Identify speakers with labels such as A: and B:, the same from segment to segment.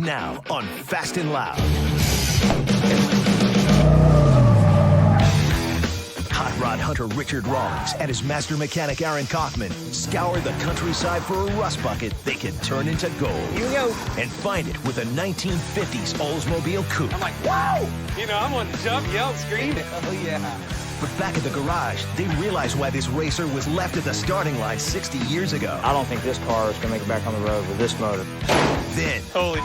A: Now on Fast and Loud. Hot rod hunter Richard Rawlings and his master mechanic Aaron Kaufman scour the countryside for a rust bucket they can turn into gold.
B: Here we go.
A: And find it with a 1950s Oldsmobile coupe.
B: I'm like, wow! You know, I'm wanting to jump, yell, scream. Oh, yeah.
A: But back at the garage, they realize why this racer was left at the starting line 60 years ago.
C: I don't think this car is going to make it back on the road with this motor.
A: Then,
B: Holy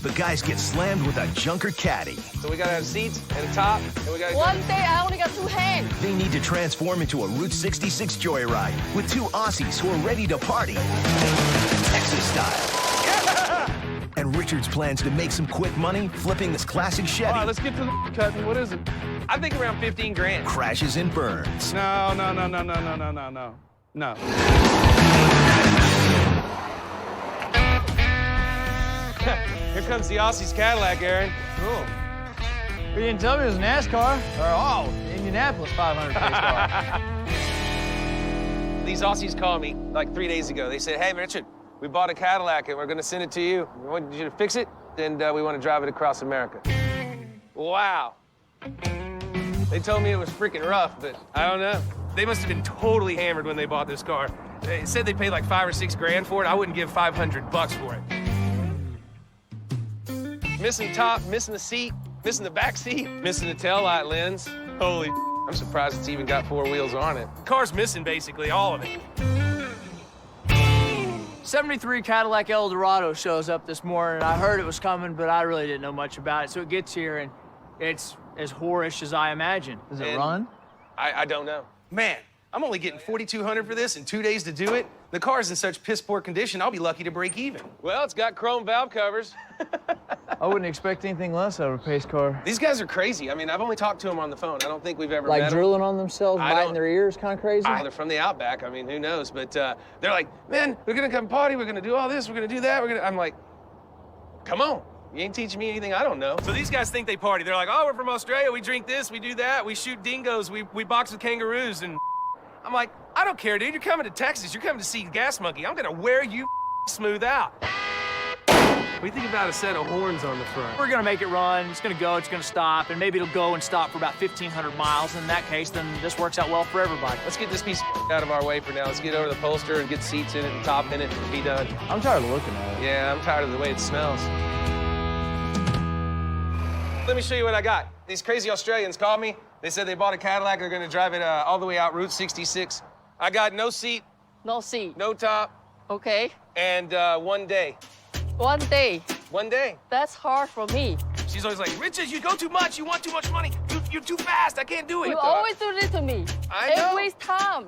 A: the guys get slammed with a junker caddy.
B: So we got to have seats and a top, and we got to
D: One day I only got 2 hands.
A: They need to transform into a Route 66 joyride with 2 Aussies who are ready to party, Texas style.
B: Yeah!
A: And Richard's plans to make some quick money flipping this classic Chevy.
B: All right, let's get to the cutting. What is it? I think around 15 grand.
A: Crashes and burns.
B: No. Here comes the Aussies Cadillac, Aaron.
C: Cool. You didn't tell me it was a NASCAR. Or, Indianapolis 500 pace car.
B: These Aussies called me like 3 days ago. They said, hey, Richard, we bought a Cadillac and we're going to send it to you. We want you to fix it, and we want to drive it across America. Wow. They told me it was freaking rough, but I don't know. They must have been totally hammered when they bought this car. They said they paid like 5 or 6 grand for it. I wouldn't give $500 for it. Missing top, missing the seat, missing the back seat, missing the taillight lens. Holy, I'm surprised it's even got 4 wheels on it. Car's missing basically all of it.
C: 73 Cadillac Eldorado shows up this morning. I heard it was coming, but I really didn't know much about it. So it gets here, and it's as whorish as I imagined. Does it run?
B: I don't know. Man, I'm only getting $4,200 for this in 2 days to do it. The car's in such piss poor condition, I'll be lucky to break even. Well, it's got chrome valve covers.
C: I wouldn't expect anything less out of a pace car.
B: These guys are crazy. I mean, I've only talked to them on the phone. I don't think we've ever
C: Like
B: met
C: drooling on themselves,
B: I
C: biting
B: don't-
C: their ears, kind of crazy?
B: They're from the Outback. I mean, who knows? But they're like, man, we're gonna come party. We're gonna do all this. We're gonna do that. I'm like, come on. You ain't teaching me anything I don't know. So these guys think they party. They're like, oh, we're from Australia. We drink this. We do that. We shoot dingoes. We box with kangaroos. And I'm like, I don't care, dude. You're coming to Texas. You're coming to see Gas Monkey. I'm gonna wear you smooth out. What do you think about a set of horns on the front?
C: We're gonna make it run. It's gonna go, it's gonna stop, and maybe it'll go and stop for about 1,500 miles. And in that case, then this works out well for everybody.
B: Let's get this piece of out of our way for now. Let's get over the Polestar and get seats in it and top in it and be done.
C: I'm tired of looking at it.
B: Yeah, I'm tired of the way it smells. Let me show you what I got. These crazy Australians called me. They said they bought a Cadillac. They're gonna drive it all the way out Route 66. I got no seat,
D: No seat.
B: no top,
D: Okay.
B: and 1 day.
D: 1 day.
B: 1 day.
D: That's hard for me.
B: She's always like, Richard, you go too much. You want too much money. You're too fast. I can't do it.
D: You always do this to me.
B: I know.
D: Every time.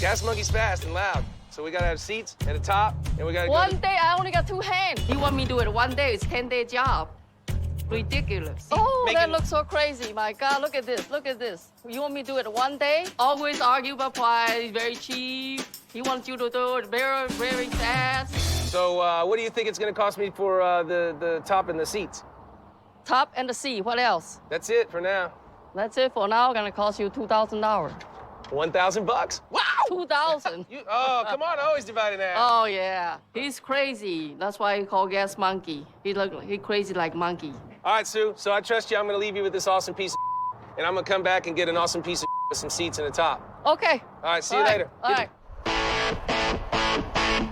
B: Gas Monkey's fast and loud. So we gotta have seats and a top, and we gotta
D: One
B: go.
D: day I only got 2 hands. You want me to do it 1 day? It's 10-day job. Ridiculous. Oh, that
B: making-
D: looks so crazy. My God, look at this. Look at this. You want me to do it 1 day? Always argue about price. Very cheap. He wants you to do it very, very fast.
B: So what do you think it's gonna cost me for the top and the seats?
D: Top and the seat. What else?
B: That's it for now.
D: That's it for now. Gonna cost you $2,000.
B: $1,000. Wow!
D: 2,000.
B: Oh, come on, I always divide it out.
D: Oh yeah, he's crazy. That's why he called Gas Monkey. He crazy like monkey.
B: All right, Sue, so I trust you. I'm gonna leave you with this awesome piece of and I'm gonna come back and get an awesome piece of with some seats and a top.
D: Okay.
B: All right, see you
D: All right,
B: later.
D: All right.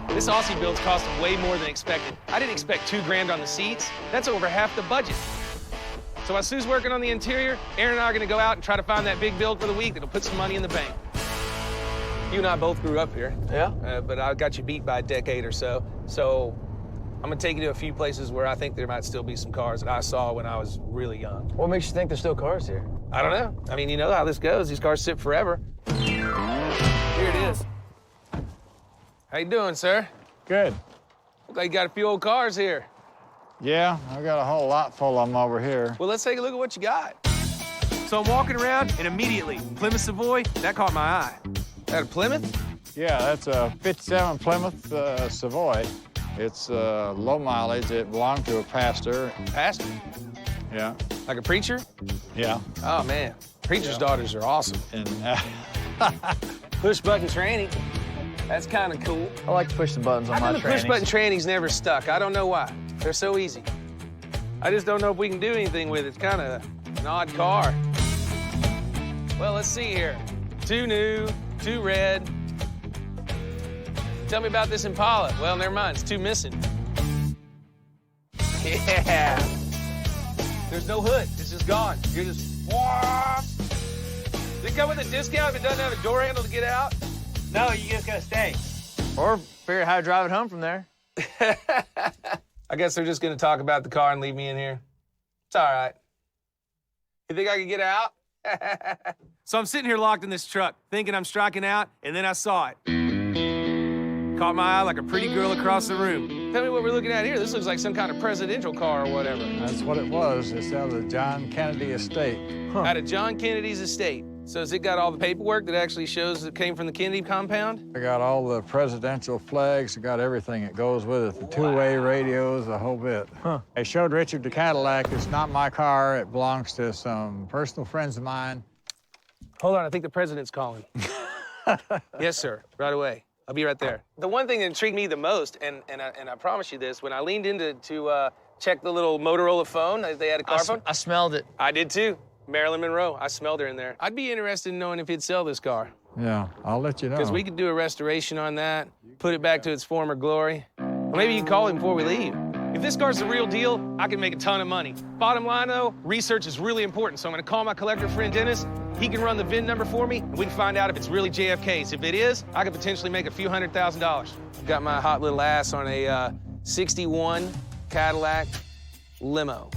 B: This Aussie build's costing way more than expected. I didn't expect 2 grand on the seats. That's over half the budget. So while Sue's working on the interior, Aaron and I are gonna go out and try to find that big build for the week that'll put some money in the bank. You and I both grew up here.
C: Yeah?
B: But I got you beat by a decade or so. So I'm gonna take you to a few places where I think there might still be some cars that I saw when I was really young.
C: What makes you think there's still cars here?
B: I don't know. I mean, you know how this goes. These cars sit forever. Here it is. How you doing, sir?
E: Good.
B: Look like you got a few old cars here.
E: Yeah, I got a whole lot full of them over here.
B: Well, let's take a look at what you got. So I'm walking around, and immediately, Plymouth Savoy, that caught my eye. That a Plymouth?
E: Yeah, that's a 57 Plymouth Savoy. It's low mileage. It belonged to a pastor.
B: Pastor?
E: Yeah,
B: Like a preacher?
E: yeah.
B: Oh, man. Preacher's daughters are awesome.
E: And
B: Push-button tranny. That's kind of cool.
C: I like to push the buttons on
B: How
C: my
B: come the
C: trannies.
B: push-button tranny's never stuck? I don't know why. They're so easy. I just don't know if we can do anything with it. It's kind of an odd car. Well, let's see here. 2 new, 2 red. Tell me about this Impala. Well, never mind, it's 2 missing. Yeah. There's no hood, it's just gone. You're just, does it come with a discount if it doesn't have a door handle to get out?
C: No, you just gotta stay. Or figure out how to drive it home from there.
B: I guess they're just gonna talk about the car and leave me in here. It's all right. You think I can get out? So I'm sitting here locked in this truck, thinking I'm striking out, and then I saw it. Caught my eye like a pretty girl across the room. Tell me what we're looking at here. This looks like some kind of presidential car or whatever.
E: That's what it was. It's out of the John Kennedy estate.
B: Out of John Kennedy's estate. So has it got all the paperwork that actually shows it came from the Kennedy compound?
E: I got all the presidential flags. I got everything that goes with it. The two-way radios, the whole bit. I showed Richard the Cadillac. It's not my car. It belongs to some personal friends of mine.
B: Hold on, I think the president's calling. Yes, sir, right away. I'll be right there. The one thing that intrigued me the most, and I promise you this, when I leaned in to check the little Motorola phone, they had a car phone.
C: I smelled it.
B: I did too. Marilyn Monroe, I smelled her in there. I'd be interested in knowing if he'd sell this car.
E: Yeah, I'll let you know.
B: Because we could do a restoration on that, put it back to its former glory. Or maybe you can call him before we leave. If this car's the real deal, I can make a ton of money. Bottom line though, research is really important, so I'm gonna call my collector friend Dennis. He can run the VIN number for me, and we can find out if it's really JFK's. If it is, I could potentially make a few $100,000. Got my hot little ass on a 61 Cadillac limo.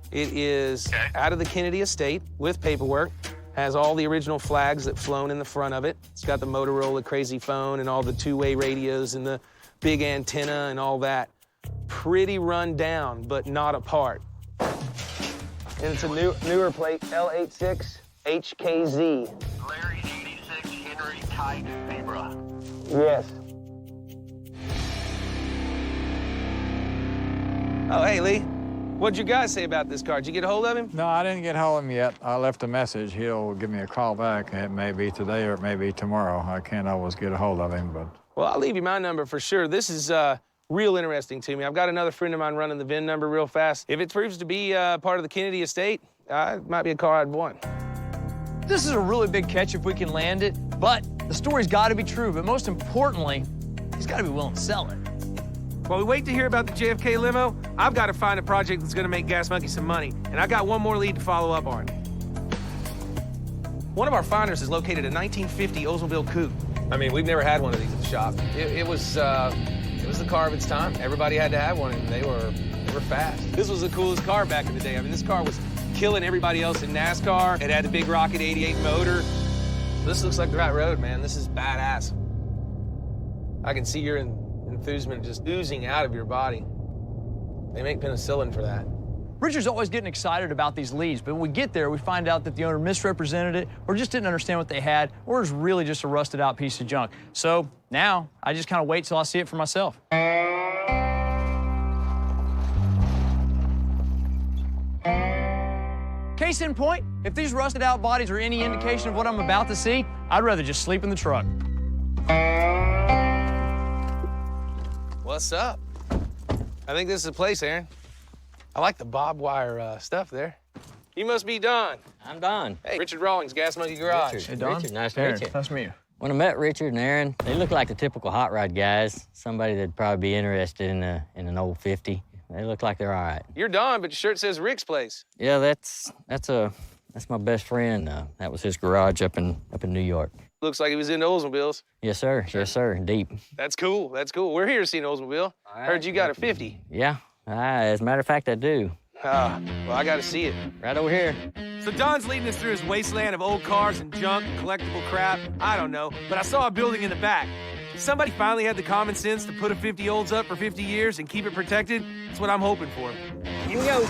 B: It is out of the Kennedy estate with paperwork. Has all the original flags that flown in the front of it. It's got the Motorola crazy phone and all the two-way radios and the big antenna and all that. Pretty run down, but not apart. And it's a newer plate, L86 HKZ.
F: Larry 86 Henry Type Zebra.
B: Yes. Oh, hey, Lee. What'd your guy say about this car? Did you get a hold of him?
E: No, I didn't get hold of him yet. I left a message. He'll give me a call back. It may be today or it may be tomorrow. I can't always get a hold of him, but...
B: Well, I'll leave you my number for sure. This is real interesting to me. I've got another friend of mine running the VIN number real fast. If it proves to be part of the Kennedy estate, it might be a car I'd want.
C: This is a really big catch if we can land it, but the story's got to be true. But most importantly, he's got to be willing to sell it.
B: While we wait to hear about the JFK limo, I've got to find a project that's going to make Gas Monkey some money, and I got one more lead to follow up on. One of our finders is located a 1950 Oldsmobile Coupe. I mean, we've never had one of these at the shop. It was the car of its time. Everybody had to have one, and they were fast. This was the coolest car back in the day. I mean, this car was killing everybody else in NASCAR. It had the big Rocket 88 motor. This looks like the right road, man. This is badass. I can see your enthusiasm just oozing out of your body. They make penicillin for that.
C: Richard's always getting excited about these leads, but when we get there, we find out that the owner misrepresented it, or just didn't understand what they had, or is really just a rusted out piece of junk. So now, I just kind of wait till I see it for myself. Case in point, if these rusted out bodies are any indication of what I'm about to see, I'd rather just sleep in the truck.
B: What's up? I think this is the place, Aaron. I like the barbed wire stuff there. You must be Don.
G: I'm Don.
B: Hey, Richard Rawlings, Gas Monkey Garage.
G: Richard.
C: Hey, Don.
G: Richard, nice to
C: Aaron,
G: meet you.
C: nice to meet you.
G: When I met Richard and Aaron, they look like the typical hot rod guys. Somebody that'd probably be interested in an old 50. They look like they're all right.
B: You're Don, but your shirt says Rick's place.
G: Yeah, that's my best friend. That was his garage up in New York.
B: Looks like he was into Oldsmobiles.
G: Yes, sir. Yes, sir. Deep.
B: That's cool. That's cool. We're here to see an Oldsmobile.
G: All right.
B: Heard you got a 50.
G: Yeah. As a matter of fact, I do.
B: Well, I got to see it.
G: Right over here.
B: So Don's leading us through his wasteland of old cars and junk, collectible crap. I don't know, but I saw a building in the back. Somebody finally had the common sense to put a 50 olds up for 50 years and keep it protected. That's what I'm hoping for. Here we go.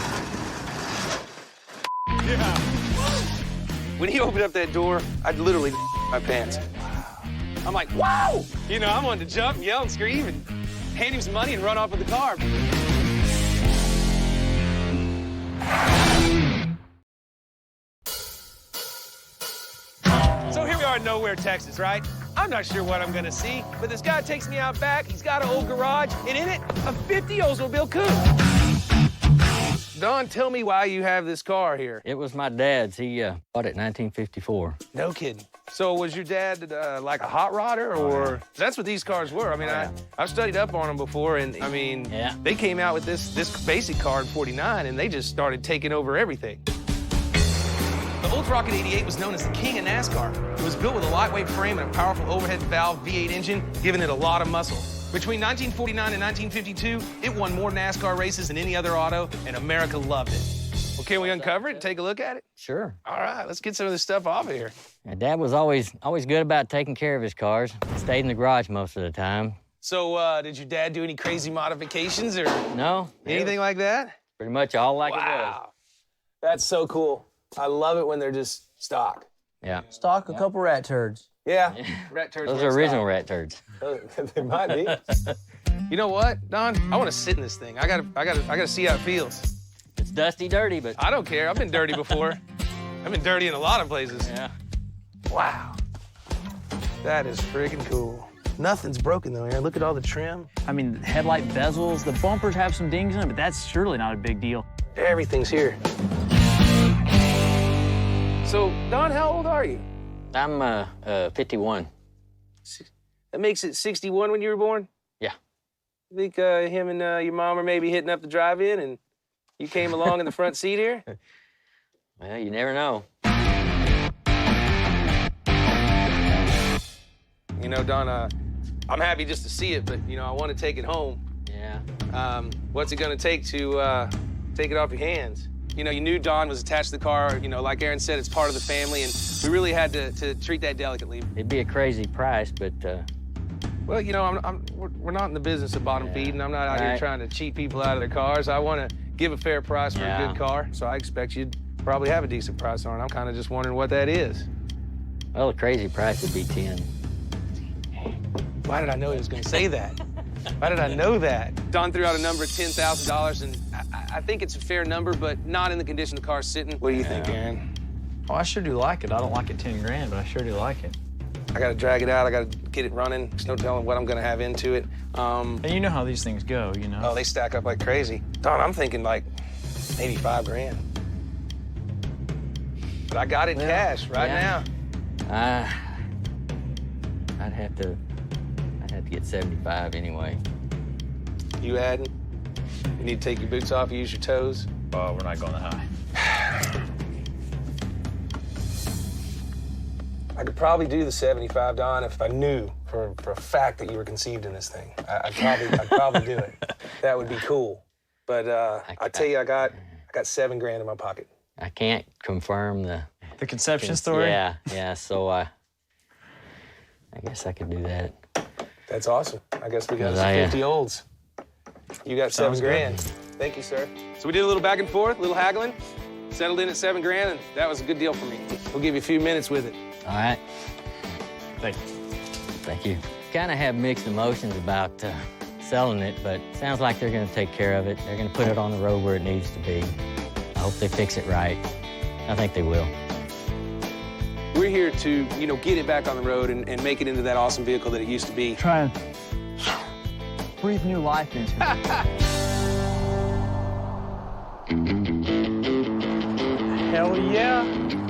B: Yeah. When he opened up that door, I'd literally my pants. I'm like, wow! You know, I wanted to jump and yell and scream and hand him some money and run off with the car. So here we are in Nowhere, Texas, right? I'm not sure what I'm gonna see, but this guy takes me out back. He's got an old garage, and in it, a 50 Oldsmobile Coupe. Don, tell me why you have this car here.
G: It was my dad's. He bought it in 1954.
B: No kidding. So was your dad like a hot rodder, or that's what these cars were? I mean, I've studied up on them before, and I mean, they came out with this basic car in '49, and they just started taking over everything. The Olds Rocket 88 was known as the king of NASCAR. It was built with a lightweight frame and a powerful overhead valve V8 engine, giving it a lot of muscle. Between 1949 and 1952, it won more NASCAR races than any other auto, and America loved it. Well, can we uncover it and take a look at it?
G: Sure.
B: All right, let's get some of this stuff off of here.
G: My dad was always good about taking care of his cars. Stayed in the garage most of the time.
B: So, did your dad do any crazy modifications or
G: No.
B: anything like that?
G: Pretty much all like it was.
B: Wow. That's so cool. I love it when they're just stock.
G: Yeah.
C: Stock a couple rat turds.
B: Yeah, rat turds.
G: Those are original rat turds.
B: They might be. You know what, Don? I want to sit in this thing. I gotta see how it feels.
G: It's dusty, dirty, but
B: I don't care. I've been dirty before. I've been dirty in a lot of places.
G: yeah.
B: Wow. That is freaking cool. Nothing's broken though, Aaron. Look at all the trim.
C: I mean, headlight bezels, the bumpers have some dings in them, but that's surely not a big deal.
B: Everything's here. So, Don, how old are you?
G: I'm 51.
B: That makes it 61 when you were born?
G: Yeah.
B: You think him and your mom are maybe hitting up the drive-in and you came along in the front seat here?
G: Well, you never know.
B: You know, Don, I'm happy just to see it, but, you know, I want to take it home.
G: Yeah.
B: What's it going to take to take it off your hands? You know, you knew Don was attached to the car. You know, like Aaron said, it's part of the family, and we really had to treat that delicately.
G: It'd be a crazy price, but
B: Well, you know, we're not in the business of bottom feeding. I'm not out here trying to cheat people out of their cars. I want to give a fair price for a good car, so I expect you'd probably have a decent price on it. I'm kind of just wondering what that is.
G: well, a crazy price would be 10.
B: Why did I know he was going to say that? Why did I know that? Don threw out a number of $10,000, and I think it's a fair number, but not in the condition the car's sitting. What do you think, Aaron?
C: Oh, I sure do like it. I don't like it 10 grand, but I sure do like it.
B: I got to drag it out. I got to get it running. There's no telling what I'm going to have into it.
C: And you know how these things go, you know?
B: Oh, they stack up like crazy. Don, I'm thinking like maybe 5 grand. But I got it cash right now.
G: I'd have to get 75 anyway.
B: You hadn't? You need to take your boots off, use your toes?
C: Oh, we're not going that high.
B: I could probably do the 75, Don, if I knew for a fact that you were conceived in this thing. I'd probably do it. That would be cool. But I tell you, I got 7 grand in my pocket.
G: I can't confirm the
C: conception story?
G: Yeah, so I guess I could do that.
B: That's awesome. I guess we got
G: Because
B: some
G: I,
B: 50 olds. You got 7 grand. Thank you, sir. So we did a little back and forth, a little haggling, settled in at 7 grand, and that was a good deal for me. We'll give you a few minutes with it.
G: All right.
C: Thank you.
G: Thank you. Kind of have mixed emotions about selling it, but sounds like they're going to take care of it. They're going to put it on the road where it needs to be. I hope they fix it right. I think they will.
B: We're here to, you know, get it back on the road and make it into that awesome vehicle that it used to be.
C: Try and breathe new life into it. Hell yeah.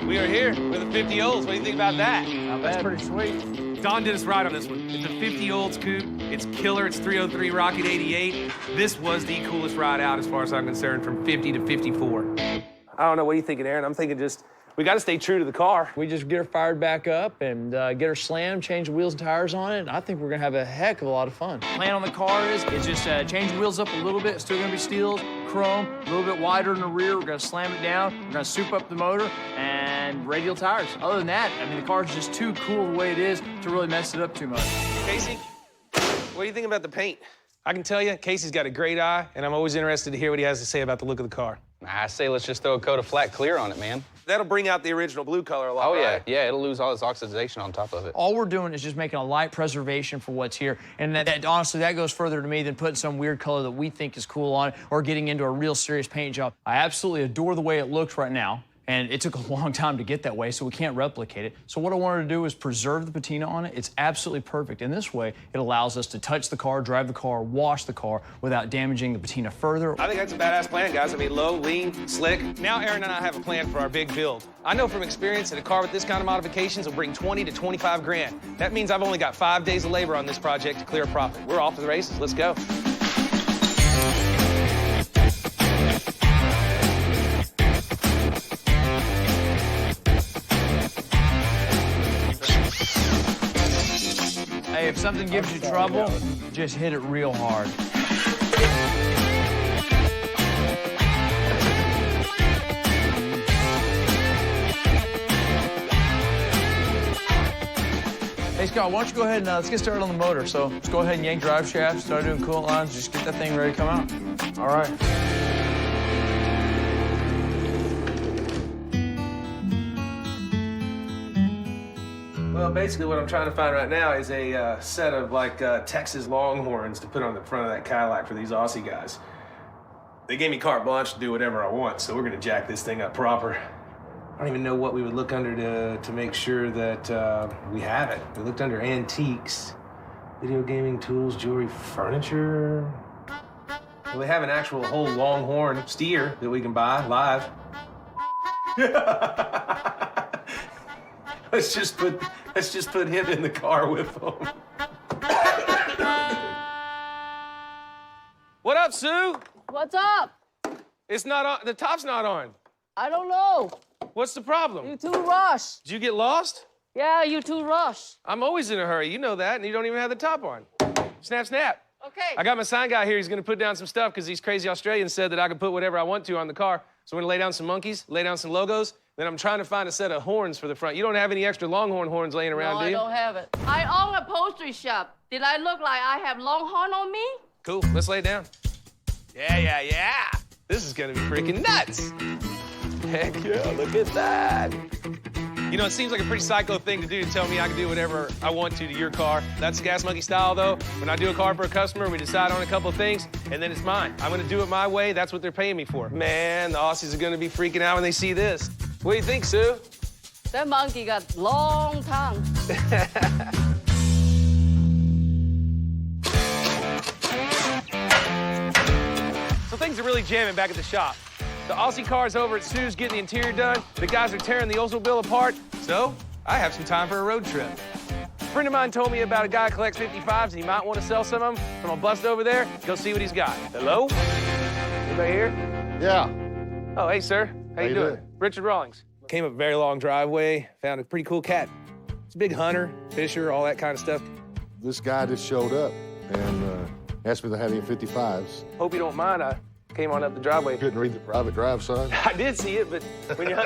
B: We are here with the 50 olds. What do you think about that?
C: That's pretty sweet.
B: Don did us right on this one. It's a 50 olds coupe. It's killer. It's 303 Rocket 88. This was the coolest ride out as far as I'm concerned, from 50 to 54. I don't know. What are you thinking, Aaron? I'm thinking just, we got to stay true to the car.
C: We just get her fired back up and get her slammed, change the wheels and tires on it. I think we're gonna have a heck of a lot of fun. Plan on the car is just change the wheels up a little bit. It's still gonna be steels, chrome, a little bit wider in the rear. We're gonna slam it down. We're gonna soup up the motor and radial tires. Other than that, I mean, the car's just too cool the way it is to really mess it up too much.
B: Casey, what do you think about the paint? I can tell you, Casey's got a great eye, and I'm always interested to hear what he has to say about the look of the car.
H: I say let's just throw a coat of flat clear on it, man.
B: That'll bring out the original blue color a lot,
H: Oh, yeah.
B: right?
H: Yeah, it'll lose all its oxidation on top of it.
C: All we're doing is just making a light preservation for what's here. And that honestly, that goes further to me than putting some weird color that we think is cool on it or getting into a real serious paint job. I absolutely adore the way it looks right now. And it took a long time to get that way, so we can't replicate it. So what I wanted to do is preserve the patina on it. It's absolutely perfect. In this way, it allows us to touch the car, drive the car, wash the car without damaging the patina further.
B: I think that's a badass plan, guys. I mean, low, lean, slick. Now Aaron and I have a plan for our big build. I know from experience that a car with this kind of modifications will bring 20 to 25 grand. That means I've only got 5 days of labor on this project to clear a profit. We're off to the races. Let's go.
C: Hey, if something gives you trouble, just hit it real hard. Hey, Scott, why don't you go ahead and let's get started on the motor. So let's go ahead and yank drive shaft, start doing coolant lines, just get that thing ready to come out. All right.
B: Well, basically what I'm trying to find right now is a set of, like, Texas Longhorns to put on the front of that Cadillac for these Aussie guys. They gave me carte blanche to do whatever I want, so we're gonna jack this thing up proper. I don't even know what we would look under to make sure that we have it. We looked under antiques, video gaming tools, jewelry, furniture. Well, they have an actual whole Longhorn steer that we can buy live. Let's just put him in the car with them. What up, Sue?
D: What's up?
B: It's not on. The top's not on.
D: I don't know.
B: What's the problem?
D: You too rushed.
B: Did you get lost?
D: Yeah, you too rushed.
B: I'm always in a hurry. You know that, and you don't even have the top on. Snap, snap.
D: Okay.
B: I got my sign guy here. He's gonna put down some stuff because these crazy Australians said that I could put whatever I want to on the car. So I'm gonna lay down some monkeys, lay down some logos. Then I'm trying to find a set of horns for the front. You don't have any extra Longhorn horns laying around,
D: No,
B: do you?
D: I don't have it. I own a poultry shop. Did I look like I have Longhorn on me?
B: Cool. Let's lay it down. Yeah. This is gonna be freaking nuts. Heck yeah, look at that. You know, it seems like a pretty psycho thing to do to tell me I can do whatever I want to your car. That's Gas Monkey style, though. When I do a car for a customer, we decide on a couple of things, and then it's mine. I'm gonna do it my way. That's what they're paying me for. Man, the Aussies are gonna be freaking out when they see this. What do you think, Sue?
D: That monkey got long tongue.
B: So things are really jamming back at the shop. The Aussie car's over at Sue's getting the interior done. The guys are tearing the Oldsmobile apart. So I have some time for a road trip. A friend of mine told me about a guy who collects 55s and he might want to sell some of them. So I'm gonna bust over there, go see what he's got. Hello? Anybody here?
I: Yeah.
B: Oh, hey, sir. How you doing? Richard Rawlings. Came up a very long driveway, found a pretty cool cat. He's a big hunter, fisher, all that kind of stuff.
I: This guy just showed up and asked me to have any 55s.
B: Hope you don't mind. I came on up the driveway.
I: Couldn't read the private drive sign.
B: I did see it, but when you're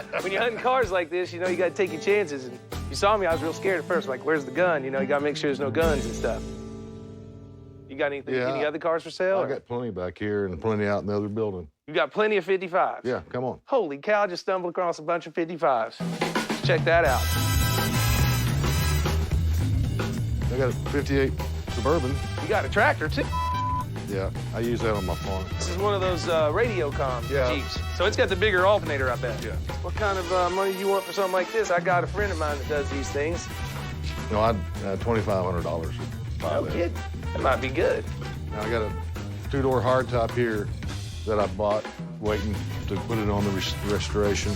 B: hunting cars like this, you know, you gotta take your chances. And you saw me, I was real scared at first. Like, where's the gun? You know, you gotta make sure there's no guns and stuff. You got anything?
I: Yeah,
B: any other cars for sale?
I: I got plenty back here and plenty out in the other building.
B: You got plenty of 55s?
I: Yeah, come on.
B: Holy cow, I just stumbled across a bunch of 55s. Check that out.
I: I got a 58 Suburban.
B: You got a tractor, too?
I: Yeah, I use that on my farm.
B: This is one of those Radiocom Jeeps. So it's got the bigger alternator, I bet.
I: Yeah.
B: What kind of money do you want for something like this? I got a friend of mine that does these things.
I: No, I'd $2,500.
B: No kidding. That might be good.
I: Now I got a two-door hardtop here that I bought, waiting to put it on the restoration.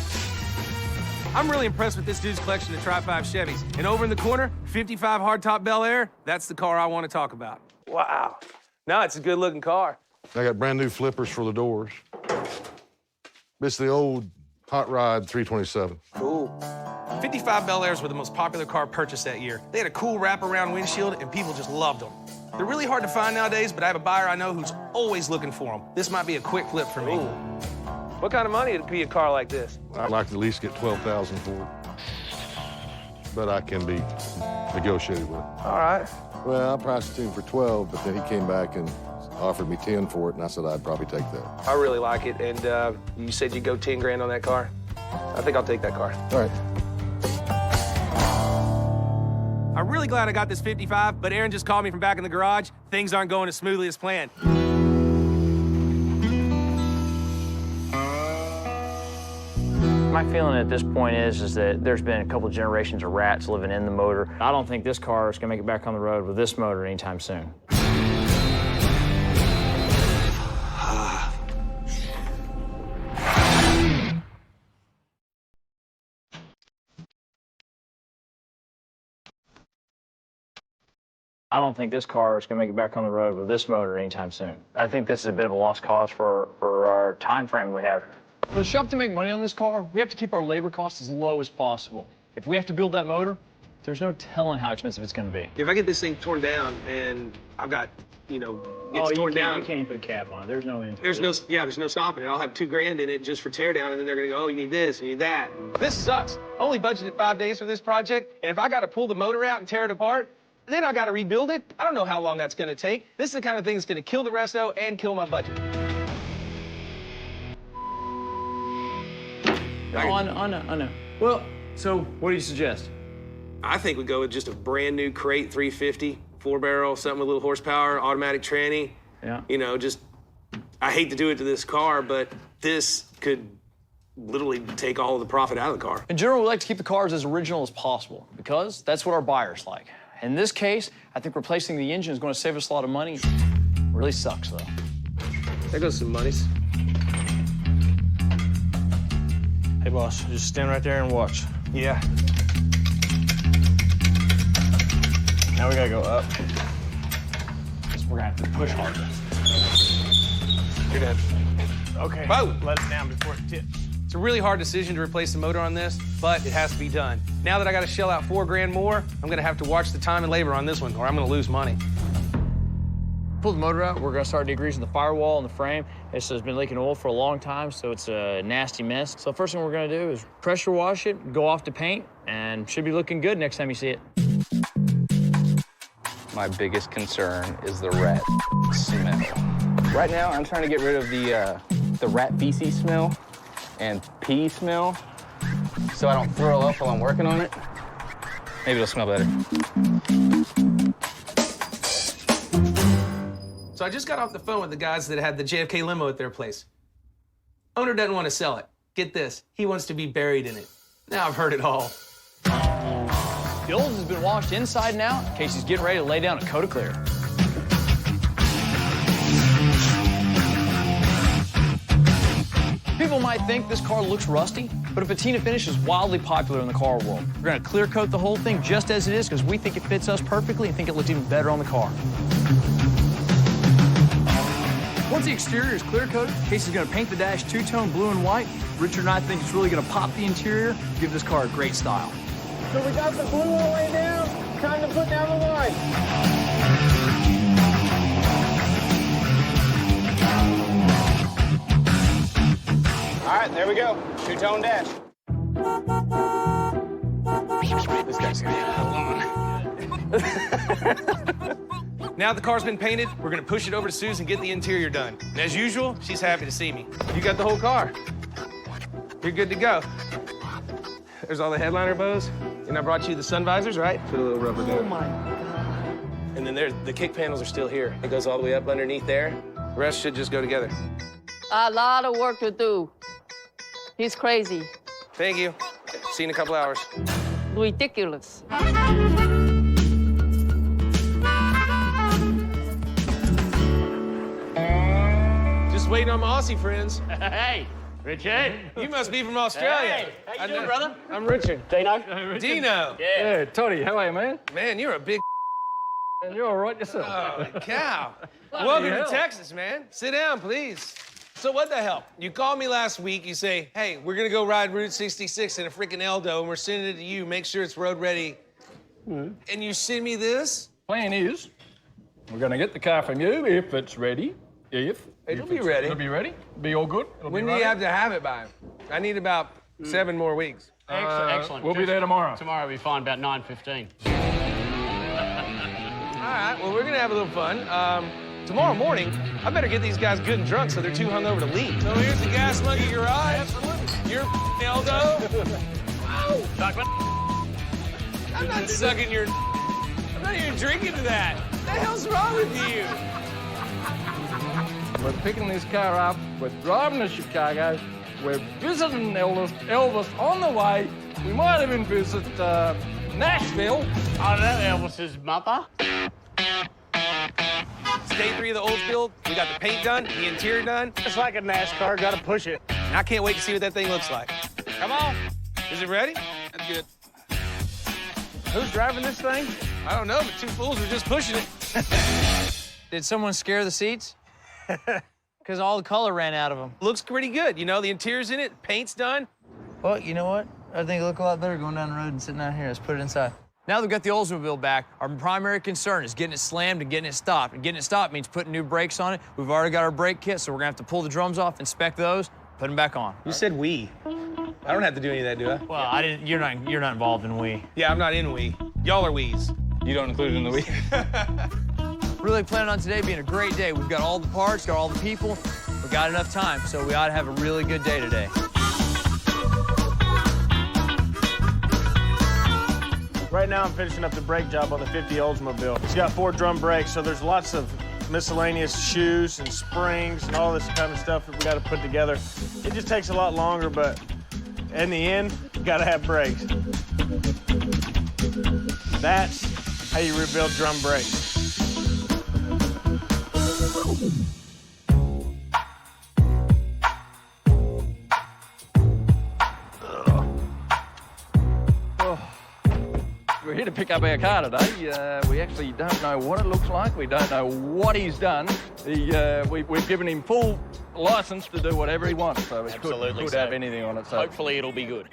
B: I'm really impressed with this dude's collection of Tri-5 Chevys. And over in the corner, 55 hardtop Bel Air, that's the car I want to talk about. Wow. No, it's a good-looking car.
I: I got brand new flippers for the doors. It's the old Hot Rod 327.
B: Cool. 55 Bel Airs were the most popular car purchased that year. They had a cool wraparound windshield, and people just loved them. They're really hard to find nowadays, but I have a buyer I know who's always looking for them. This might be a quick flip for me. Ooh. What kind of money would be a car like this?
I: I'd like to at least get $12,000 for it. But I can be negotiated with.
B: All right.
I: Well, I priced it to him for 12, but then he came back and offered me 10 for it, and I said I'd probably take that.
B: I really like it, and you said you'd go 10 grand on that car? I think I'll take that car.
I: All right.
B: I'm really glad I got this 55, but Aaron just called me from back in the garage. Things aren't going as smoothly as planned.
C: My feeling at this point is that there's been a couple generations of rats living in the motor. I don't think this car is gonna make it back on the road with this motor anytime soon. I don't think this car is going to make it back on the road with this motor anytime soon. I think this is a bit of a lost cause for our time frame we have. For the shop to make money on this car, we have to keep our labor costs as low as possible. If we have to build that motor, there's no telling how expensive it's going to be.
B: If I get this thing torn down and I've got, it's torn down.
C: You can't even put a cap on it. There's no end.
B: There's no stopping it. I'll have $2 grand in it just for tear down, and then they're gonna go, oh, you need this, you need that. This sucks. Only budgeted 5 days for this project, and if I gotta pull the motor out and tear it apart, then I gotta rebuild it. I don't know how long that's gonna take. This is the kind of thing that's gonna kill the resto and kill my budget.
C: I know. Well, so what do you suggest?
B: I think we go with just a brand new crate 350, 4-barrel, something with a little horsepower, automatic tranny.
C: Yeah.
B: I hate to do it to this car, but this could literally take all of the profit out of the car.
C: In general, we like to keep the cars as original as possible because that's what our buyers like. In this case, I think replacing the engine is going to save us a lot of money. Really sucks, though.
B: There goes some monies.
J: Hey, boss, just stand right there and watch.
B: Yeah.
J: Now we gotta go up.
C: We're gonna have to push harder.
B: You're dead.
J: Okay.
B: Whoa!
J: Let it down before it tips.
B: It's a really hard decision to replace the motor on this, but it has to be done. Now that I gotta shell out $4 grand more, I'm gonna have to watch the time and labor on this one, or I'm gonna lose money.
C: Pull the motor out, we're gonna start degreasing the firewall and the frame. This has been leaking oil for a long time, so it's a nasty mess. So first thing we're gonna do is pressure wash it, go off to paint, and should be looking good next time you see it.
H: My biggest concern is the rat smell. Right now, I'm trying to get rid of the rat feces smell and pee smell so I don't throw up while I'm working on it. Maybe it'll smell better.
B: So I just got off the phone with the guys that had the JFK limo at their place. Owner doesn't want to sell it. Get this, he wants to be buried in it. Now I've heard it all.
C: The Olds has been washed inside and out. Casey's getting ready to lay down a coat of clear. People might think this car looks rusty, but a patina finish is wildly popular in the car world. We're gonna clear coat the whole thing just as it is because we think it fits us perfectly and think it looks even better on the car. Once the exterior is clear coated, Casey's gonna paint the dash two-tone blue and white. Richard and I think it's really gonna pop the interior, give this car a great style.
J: So we got the blue all the way down. Time to put down the white. All right, there we go. Two-tone dash.
B: This guy's gonna have long. Now the car's been painted, we're gonna push it over to Suze and get the interior done. And as usual, she's happy to see me. You got the whole car. You're good to go. There's all the headliner bows. And I brought you the sun visors, right? Put a little rubber down.
D: Oh my God.
B: And then the kick panels are still here. It goes all the way up underneath there. The rest should just go together.
D: A lot of work to do. He's crazy.
B: Thank you. See you in a couple hours.
D: Ridiculous.
B: Just waiting on my Aussie friends.
C: Hey, Richard.
B: You must be from Australia.
C: Hey, how you doing, brother?
B: I'm Richard.
C: Dino.
B: Dino.
J: Yeah, Toddy, how are you, man?
B: Man, you're a big
J: You're all right yourself.
B: oh, cow. Welcome to Texas, man. Sit down, please. So what the hell? You called me last week. You say, hey, we're going to go ride Route 66 in a freaking Eldo, and we're sending it to you. Make sure it's road ready. And you send me this?
J: Plan is, we're going to get the car from you if it's ready.
B: It'll be ready.
J: It'll be ready. Be all good. It'll
B: When
J: be
B: do you
J: ready.
B: have to have it by? I need about 7 more weeks.
K: Excellent.
J: We'll be there tomorrow.
K: Tomorrow we'll be fine, about 9:15.
B: All right, well, we're going to have a little fun. Tomorrow morning, I better get these guys good and drunk so they're too hungover to leave. So here's the gas monkey garage. Absolutely. Your Eldo. Wow. I'm not sucking your... I'm not even drinking to that. What the hell's wrong with you?
J: We're picking this car up. We're driving to Chicago. We're visiting Elvis on the way. We might even visit Nashville.
K: I know Elvis's mother.
B: It's day 3 of the Oldsmobile. We got the paint done, the interior done.
K: It's like a NASCAR, gotta push it.
B: And I can't wait to see what that thing looks like.
K: Come on.
B: Is it ready? That's good.
J: Who's driving this thing?
B: I don't know, but 2 fools are just pushing it.
C: Did someone scare the seats? Because all the color ran out of them.
B: Looks pretty good. You know, the interior's in it, paint's done.
C: Well, you know what? I think it looked a lot better going down the road and sitting out here. Let's put it inside. Now that we've got the Oldsmobile back, our primary concern is getting it slammed and getting it stopped. And getting it stopped means putting new brakes on it. We've already got our brake kit, so we're gonna have to pull the drums off, inspect those, put them back on.
B: You said we. I don't have to do any of that, do I?
C: Well, I didn't. You're not involved in we.
B: Yeah, I'm not in we. Y'all are we's.
H: You don't include it in the week?
C: Really planning on today being a great day. We've got all the parts, got all the people. We've got enough time, so we ought to have a really good day today.
L: Right now, I'm finishing up the brake job on the 50 Oldsmobile. It's got 4 drum brakes, so there's lots of miscellaneous shoes and springs and all this kind of stuff that we got to put together. It just takes a lot longer, but in the end, you got to have brakes. That's how you rebuild drum brakes.
J: We're here to pick up our car today. We actually don't know what it looks like. We don't know what he's done. We've given him full license to do whatever he wants, so it could have anything on it. So
K: Hopefully it'll be good.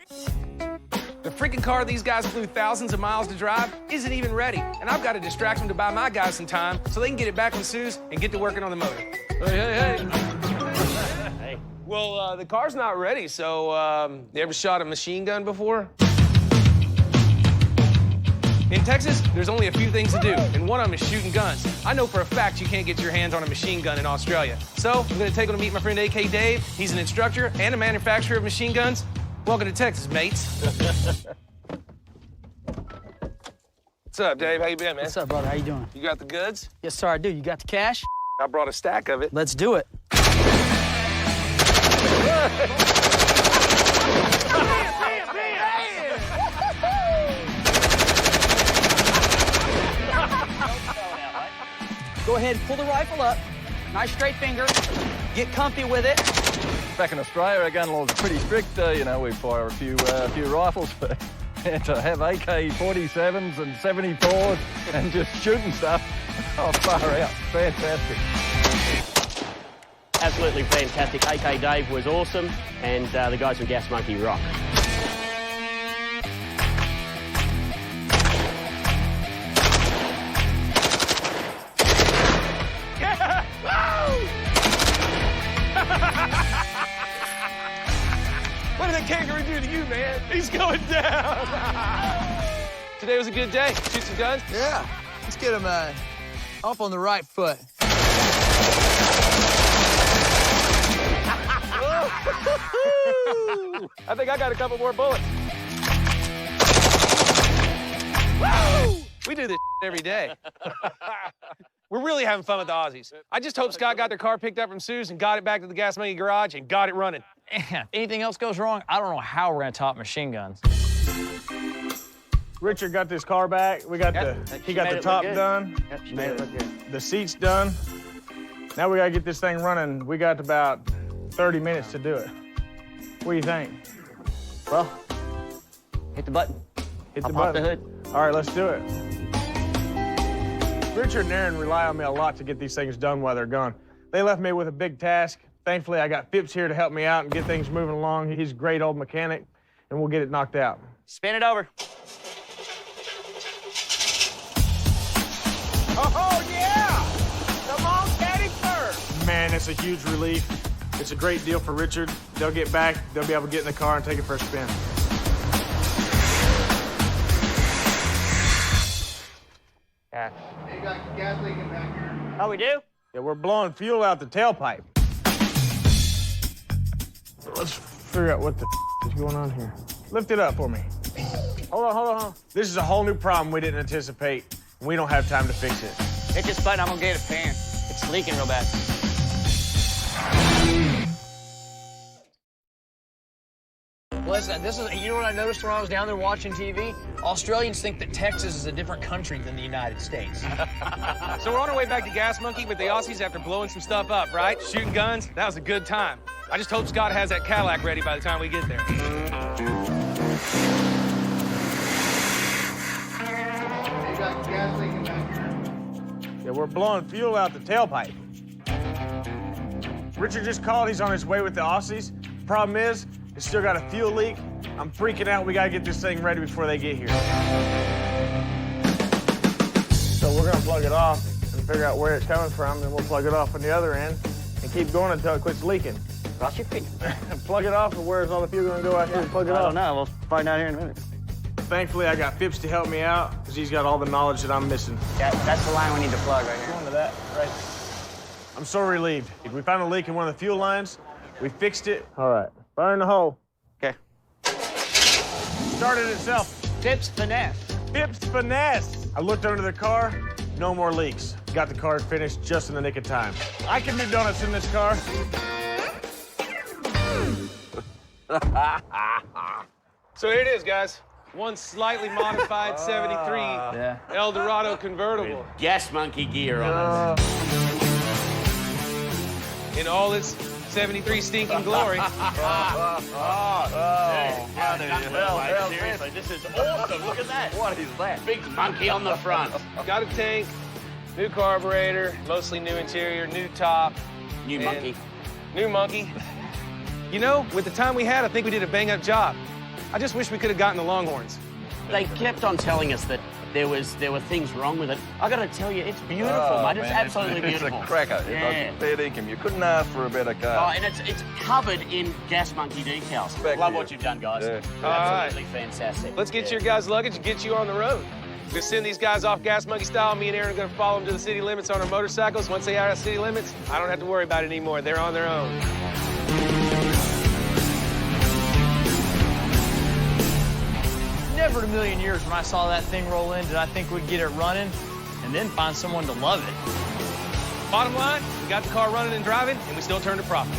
B: The freaking car these guys flew thousands of miles to drive isn't even ready. And I've got to distract them to buy my guys some time so they can get it back from Sue's and get to working on the motor.
J: Hey.
K: Hey.
B: Well, the car's not ready, so you ever shot a machine gun before? In Texas, there's only a few things to do, and one of them is shooting guns. I know for a fact you can't get your hands on a machine gun in Australia. So I'm gonna take them to meet my friend AK Dave. He's an instructor and a manufacturer of machine guns. Welcome to Texas, mates. What's up, Dave? How you been, man?
M: What's up, brother? How you doing?
B: You got the goods?
M: Yes, sir, I do. You got the cash?
B: I brought a stack of it.
M: Let's do it. Go ahead, pull the rifle up. Nice straight finger. Get comfy with it.
J: Back in Australia, our gun laws are pretty strict. You know, we fire a few rifles, but to have AK-47s and 74s and just shooting stuff, oh, far out. Fantastic.
K: Absolutely fantastic. AK Dave was awesome, and the guys from Gas Monkey rock.
B: What did that kangaroo do to you, man? He's going down. Today was a good day. Shoot some guns?
C: Yeah. Let's get him off on the right foot.
J: I think I got a couple more bullets.
B: Woo! We do this every day. We're really having fun with the Aussies. I just hope Scott got their car picked up from Sue's and got it back to the Gas Monkey garage and got it running.
C: Man, if anything else goes wrong, I don't know how we're gonna top machine guns.
L: Richard got this car back. We got he got the top done.
K: Yep, she made it look good.
L: The seat's done. Now we gotta get this thing running. We got about 30 minutes to do it. What do you think?
K: Well, hit the button.
L: Hit
K: I'll
L: the
K: pop
L: button.
K: the hood.
L: All right, let's do it. Richard and Aaron rely on me a lot to get these things done while they're gone. They left me with a big task. Thankfully, I got Phipps here to help me out and get things moving along. He's a great old mechanic, and we'll get it knocked out.
K: Spin it over.
L: Oh, yeah! Come on, caddy first! Man, it's a huge relief. It's a great deal for Richard. They'll get back, they'll be able to get in the car and take it for a spin.
K: Yeah. You got gas leaking back here. Oh, we do?
L: Yeah, we're blowing fuel out the tailpipe. Let's figure out what the is going on here. Lift it up for me. Hold on. This is a whole new problem we didn't anticipate. We don't have time to fix it.
K: Hit this button, I'm gonna get a pan. It's leaking real bad.
C: Listen, you know what I noticed when I was down there watching TV? Australians think that Texas is a different country than the United States.
B: So we're on our way back to Gas Monkey with the Aussies after blowing some stuff up, right? Shooting guns. That was a good time. I just hope Scott has that Cadillac ready by the time we get there.
L: Yeah, we're blowing fuel out the tailpipe. Richard just called. He's on his way with the Aussies. Problem is, it's still got a fuel leak. I'm freaking out. We gotta get this thing ready before they get here. So we're gonna plug it off and figure out where it's coming from, and we'll plug it off on the other end and keep going until it quits leaking.
K: Cross your feet.
L: Plug it off, and where's all the fuel gonna go out here and plug it off?
K: I don't know. We'll find out here in a minute.
L: Thankfully, I got Phipps to help me out, because he's got all the knowledge that I'm missing.
K: Yeah, that's the line we need to plug right here.
L: Going to that, right. I'm so relieved. We found a leak in one of the fuel lines. We fixed it. All right, fire in the hole.
K: Okay.
L: Started itself.
K: Phipps finesse.
L: Phipps finesse. I looked under the car, no more leaks. Got the car finished just in the nick of time. I can do donuts in this car.
B: So here it is, guys. One slightly modified 73 Eldorado convertible.
K: Gas Monkey gear on it.
B: In all its 73 stinking glory.
K: Seriously, this is awesome. Look at that. What is that? Big monkey on the front.
B: Got a tank, new carburetor, mostly new interior, new top.
K: New monkey.
B: New monkey. You know, with the time we had, I think we did a bang-up job. I just wish we could have gotten the Longhorns.
K: They kept on telling us that there were things wrong with it. I gotta tell you, it's beautiful, mate. It's absolutely beautiful.
J: It's a cracker.
K: Yeah.
J: Fair dinkum. You couldn't ask for a better car.
K: Oh, and it's covered in Gas Monkey decals. Love what you've done, guys.
J: Yeah.
K: Absolutely fantastic.
B: Let's get your guys' luggage and get you on the road. We'll send these guys off Gas Monkey style. Me and Aaron are gonna follow them to the city limits on our motorcycles. Once they are out of city limits, I don't have to worry about it anymore. They're on their own.
C: Never in a million years when I saw that thing roll in did I think we'd get it running and then find someone to love it.
B: Bottom line, we got the car running and driving, and we still turned a profit.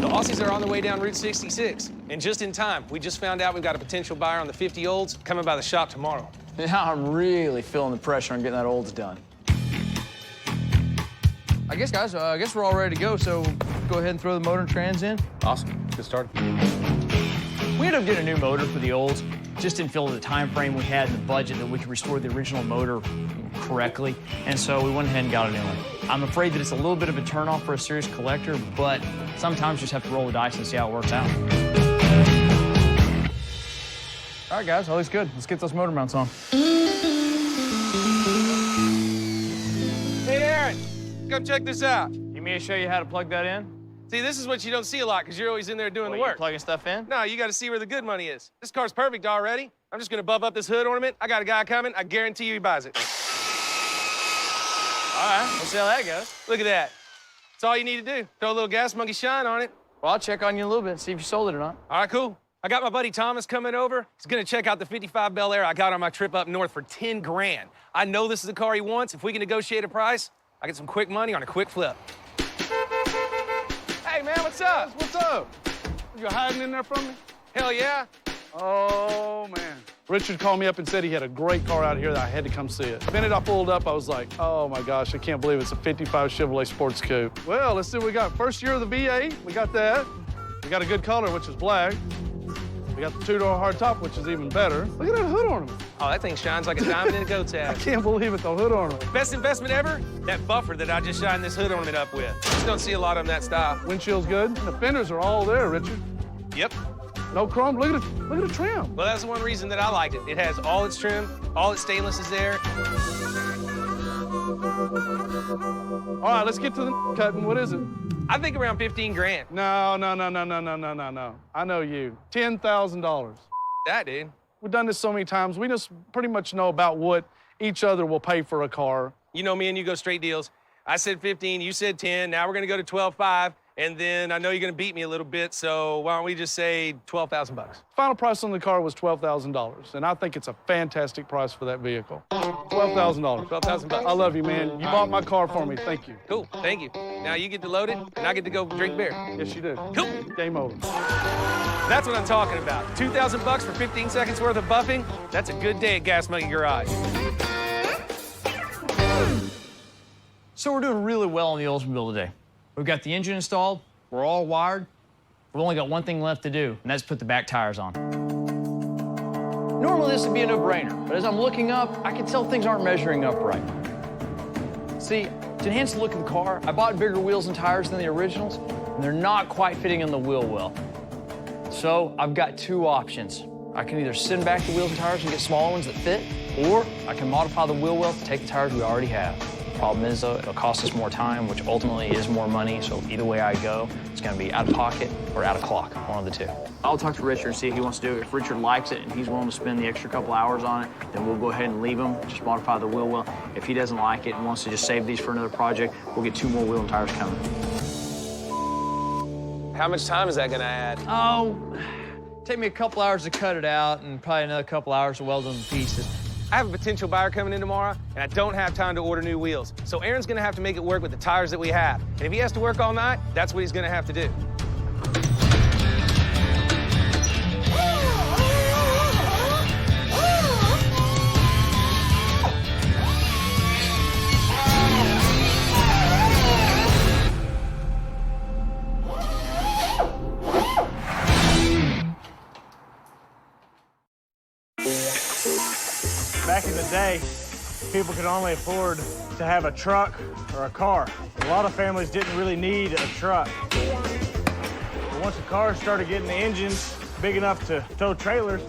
B: The Aussies are on their way down Route 66, and just in time. We just found out we've got a potential buyer on the 50 Olds coming by the shop tomorrow.
C: Now I'm really feeling the pressure on getting that Olds done. I guess, guys, we're all ready to go, so go ahead and throw the motor and trans in.
H: Awesome. Good start.
C: We ended up getting a new motor for the Olds. Just didn't feel the time frame we had in the budget that we could restore the original motor correctly, and so we went ahead and got a new one. I'm afraid that it's a little bit of a turnoff for a serious collector, but sometimes you just have to roll the dice and see how it works out. All right, guys, all looks good. Let's get those motor mounts on.
B: Hey, Aaron, come check this out.
C: You mean to show you how to plug that in?
B: See, this is what you don't see a lot because you're always in there doing the work.
C: Plugging stuff in?
B: No, you got to see where the good money is. This car's perfect already. I'm just going to buff up this hood ornament. I got a guy coming. I guarantee you he buys it.
C: All right, we'll see how that goes.
B: Look at that. That's all you need to do. Throw a little Gas Monkey shine on it.
C: Well, I'll check on you in a little bit, see if you sold it or not.
B: All right, cool. I got my buddy Thomas coming over. He's gonna check out the 55 Bel Air I got on my trip up north for 10 grand. I know this is the car he wants. If we can negotiate a price, I get some quick money on a quick flip. Hey, man, what's up?
N: What's up? You hiding in there from me?
B: Hell yeah.
N: Oh, man. Richard called me up and said he had a great car out here that I had to come see it. The minute I pulled up, I was like, oh, my gosh, I can't believe it's a 55 Chevrolet Sports Coupe. Well, let's see what we got. First year of the V8, we got that. We got a good color, which is black. We got the two-door hardtop, which is even better. Look at that hood ornament.
B: Oh, that thing shines like a diamond in a goat's
N: I
B: ass.
N: can't believe it, the hood ornament.
B: Best investment ever? That buffer that I just shined this hood ornament up with. Just don't see a lot of them that style.
N: Windshield's good. The fenders are all there, Richard.
B: Yep.
N: No chrome. Look at the trim.
B: Well, that's the one reason that I liked it. It has all its trim, all its stainless is there.
N: All right, let's get to the cutting. What is it?
B: I think around 15 grand.
N: No. I know you. $10,000.
B: That, dude.
N: We've done this so many times. We just pretty much know about what each other will pay for a car.
B: You know me and you go straight deals. I said 15, you said 10. Now we're gonna go to 12.5. And then I know you're gonna beat me a little bit, so why don't we just say 12,000 bucks?
N: Final price on the car was $12,000, and I think it's a fantastic price for that vehicle. $12,000.
B: 12,000 bucks.
N: I love you, man. You bought my car for me. Thank you.
B: Cool, thank you. Now you get to load it, and I get to go drink beer.
N: Yes, you do.
B: Cool.
N: Game over.
B: That's what I'm talking about. 2,000 bucks for 15 seconds worth of buffing. That's a good day at Gas Monkey Garage.
C: So we're doing really well on the Oldsmobile today. We've got the engine installed, we're all wired. We've only got one thing left to do, and that's put the back tires on. Normally this would be a no-brainer, but as I'm looking up, I can tell things aren't measuring up right. See, to enhance the look of the car, I bought bigger wheels and tires than the originals, and they're not quite fitting in the wheel well. So I've got two options. I can either send back the wheels and tires and get smaller ones that fit, or I can modify the wheel well to take the tires we already have. Problem is, though, it'll cost us more time, which ultimately is more money, so either way I go, it's gonna be out of pocket or out of clock, one of the two. I'll talk to Richard and see if he wants to do it. If Richard likes it and he's willing to spend the extra couple hours on it, then we'll go ahead and leave him, just modify the wheel well. If he doesn't like it and wants to just save these for another project, we'll get 2 more wheel and tires coming.
B: How much time is that gonna add?
C: Oh, take me a couple hours to cut it out and probably another couple hours to weld them to pieces.
B: I have a potential buyer coming in tomorrow, and I don't have time to order new wheels. So Aaron's gonna have to make it work with the tires that we have. And if he has to work all night, that's what he's gonna have to do.
L: Back in the day, people could only afford to have a truck or a car. A lot of families didn't really need a truck. But once the cars started getting the engines big enough to tow trailers,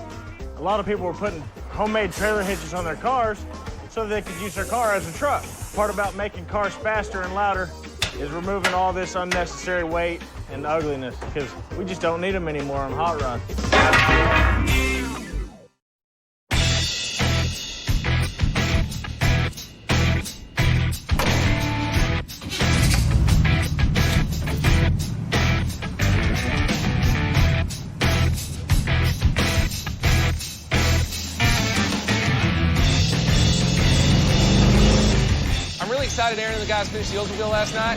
L: a lot of people were putting homemade trailer hitches on their cars so they could use their car as a truck. Part about making cars faster and louder is removing all this unnecessary weight and ugliness, because we just don't need them anymore on hot rod.
B: Excited Aaron and the guys finished the Oldsmobile last night.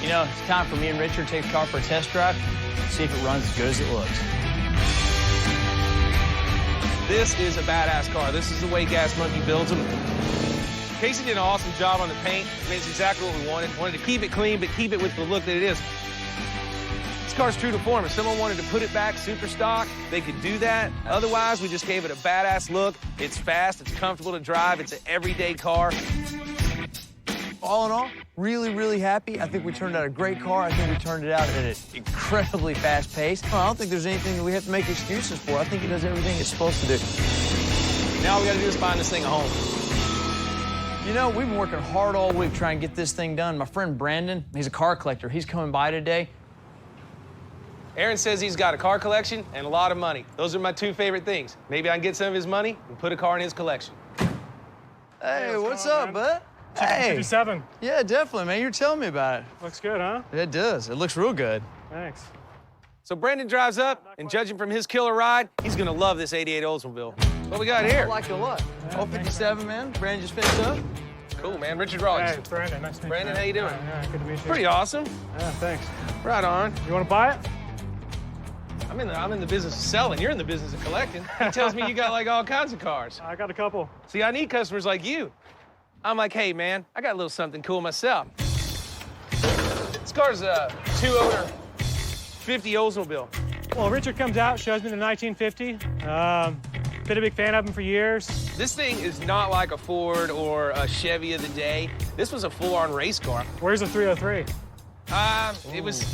C: You know, it's time for me and Richard to take the car for a test drive, see if it runs as good as it looks.
B: This is a badass car. This is the way Gas Monkey builds them. Casey did an awesome job on the paint. I mean, it's exactly what we wanted. Wanted to keep it clean, but keep it with the look that it is. This car's true to form. If someone wanted to put it back super stock, they could do that. Otherwise, we just gave it a badass look. It's fast, it's comfortable to drive, it's an everyday car.
C: All in all, really, really happy. I think we turned out a great car. I think we turned it out at an incredibly fast pace. I don't think there's anything that we have to make excuses for. I think it does everything it's supposed to do.
B: Now all we gotta do is find this thing a home.
C: You know, we've been working hard all week trying to get this thing done. My friend Brandon, he's a car collector. He's coming by today.
B: Aaron says he's got a car collection and a lot of money. Those are my 2 favorite things. Maybe I can get some of his money and put a car in his collection.
C: Hey, what's up, bud? Hey.
L: 57.
C: Yeah, definitely, man. You're telling me about it.
L: Looks good, huh?
C: It does. It looks real good.
L: Thanks.
B: So Brandon drives up, and judging from his killer ride, he's gonna love this 88 Oldsmobile. What we got here?
C: I like it a lot. Yeah, 057, man. Brandon just finished up.
B: Cool, man. Richard Rawlings.
L: Hey, Brandon. Nice to meet you.
B: Brandon, how you doing?
L: Yeah, good to meet you.
B: Pretty awesome.
L: Yeah, thanks.
B: Right on.
L: You want to buy it?
B: I'm in the business of selling. You're in the business of collecting. He tells me you got like all kinds of cars.
L: I got a couple.
B: See, I need customers like you. I'm like, hey, man, I got a little something cool myself. This car's a 2-owner 50 Oldsmobile.
L: Well, Richard comes out, shows me the 1950. Been a big fan of them for years.
B: This thing is not like a Ford or a Chevy of the day. This was a full-on race car.
L: Where's the 303?
B: It was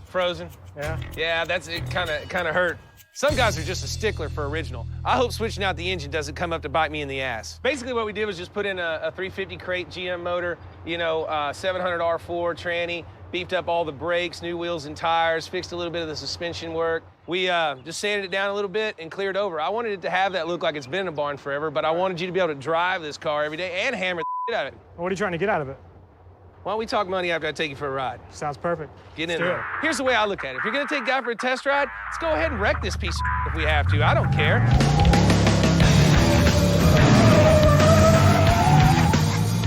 B: frozen.
L: Yeah?
B: Yeah, it kind of hurt. Some guys are just a stickler for original. I hope switching out the engine doesn't come up to bite me in the ass. Basically what we did was just put in a 350 crate GM motor, 700 R4 tranny, beefed up all the brakes, new wheels and tires, fixed a little bit of the suspension work. We just sanded it down a little bit and cleared over. I wanted it to have that look like it's been in a barn forever, but I wanted you to be able to drive this car every day and hammer the shit out of it.
L: What are you trying to get out of it?
B: Why don't we talk money after I take you for a ride?
L: Sounds perfect.
B: Get
L: Let's
B: in
L: do
B: there.
L: it.
B: Here's the way I look at it. If you're gonna take a guy for a test ride, let's go ahead and wreck this piece of if we have to. I don't care.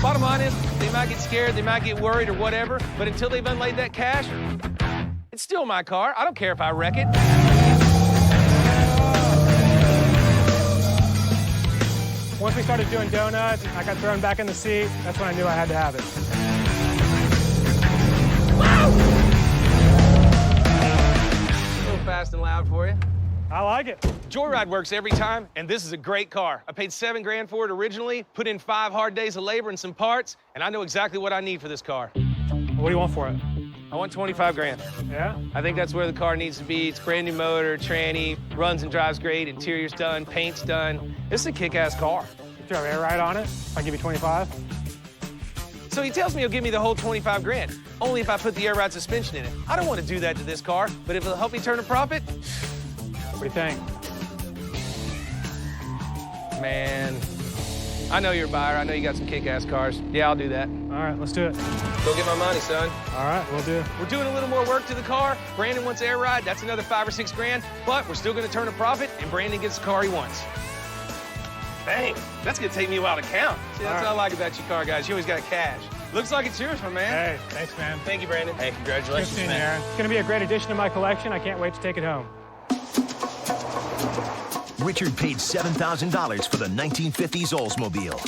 B: Bottom line is, they might get scared, they might get worried or whatever, but until they've unlaid that cash, it's still my car. I don't care if I wreck it.
L: Once we started doing donuts, I got thrown back in the seat. That's when I knew I had to have it.
B: A little fast and loud for you.
L: I like it.
B: Joyride works every time, and this is a great car. I paid $7 grand for it originally, put in 5 hard days of labor and some parts, and I know exactly what I need for this car.
L: What do you want for it?
B: I want 25 grand.
L: Yeah?
B: I think that's where the car needs to be. It's brand new motor, tranny, runs and drives great, interior's done, paint's done. This is a kick-ass car.
L: You throw air ride on it? If I give you 25?
B: So he tells me he'll give me the whole 25 grand, only if I put the air ride suspension in it. I don't want to do that to this car, but if it'll help me turn a profit,
L: what do you think?
B: Man, I know you're a buyer. I know you got some kick-ass cars. Yeah, I'll do that.
L: All right, let's do it.
B: Go get my money, son.
L: All right, we'll do it.
B: We're doing a little more work to the car. Brandon wants air ride. That's another 5 or 6 grand, but we're still gonna turn a profit, and Brandon gets the car he wants. Dang, that's gonna take me a while to count. See, that's what I like about your car, guys. You always got cash. Looks like it's yours, my man.
L: Hey, thanks, man.
B: Thank you, Brandon.
K: Hey, congratulations,
L: Good seeing you,
K: man.
L: Aaron. It's gonna be a great addition to my collection. I can't wait to take it home.
A: Richard paid $7,000 for the 1950s Oldsmobile.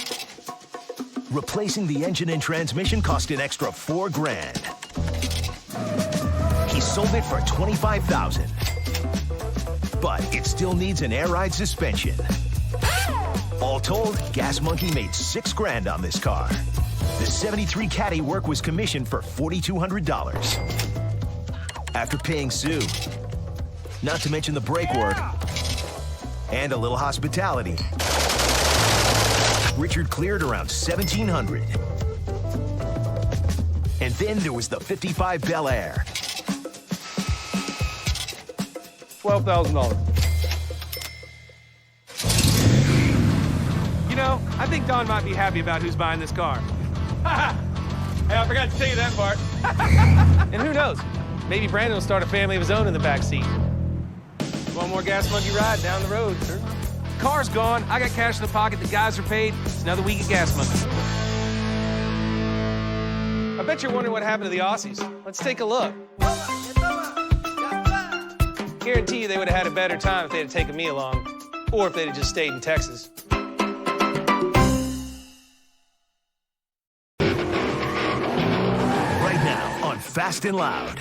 A: Replacing the engine and transmission cost an extra $4 grand. He sold it for $25,000. But it still needs an air ride suspension. All told, Gas Monkey made $6 grand on this car. The 73 Caddy work was commissioned for $4,200. After paying Sue, not to mention the brake work, and a little hospitality, Richard cleared around $1,700. And then there was the 55 Bel Air.
B: $12,000. You know, I think Don might be happy about who's buying this car. Hey, I forgot to tell you that part. And who knows? Maybe Brandon will start a family of his own in the back seat. One more Gas Monkey ride down the road, sir. Car's gone. I got cash in the pocket. The guys are paid. It's another week at Gas Monkey. I bet you're wondering what happened to the Aussies. Let's take a look. Guarantee you they would have had a better time if they had taken me along, or if they'd have just stayed in Texas.
A: Right now on Fast and Loud.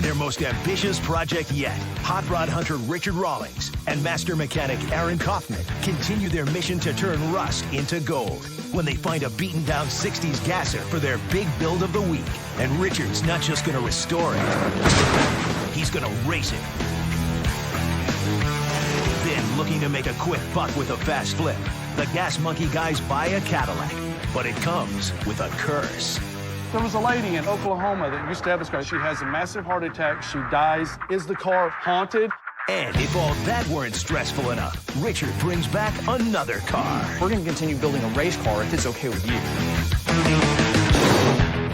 A: Their most ambitious project yet, hot rod hunter Richard Rawlings and master mechanic Aaron Kaufman continue their mission to turn rust into gold when they find a beaten-down 60s gasser for their big build of the week. And Richard's not just going to restore it, he's going to race it. Then, looking to make a quick buck with a fast flip, the Gas Monkey guys buy a Cadillac, but it comes with a curse.
N: There was a lady in Oklahoma that used to have this car. She has a massive heart attack. She dies. Is the car haunted?
A: And if all that weren't stressful enough, Richard brings back another car.
C: We're going to continue building a race car if it's okay with you.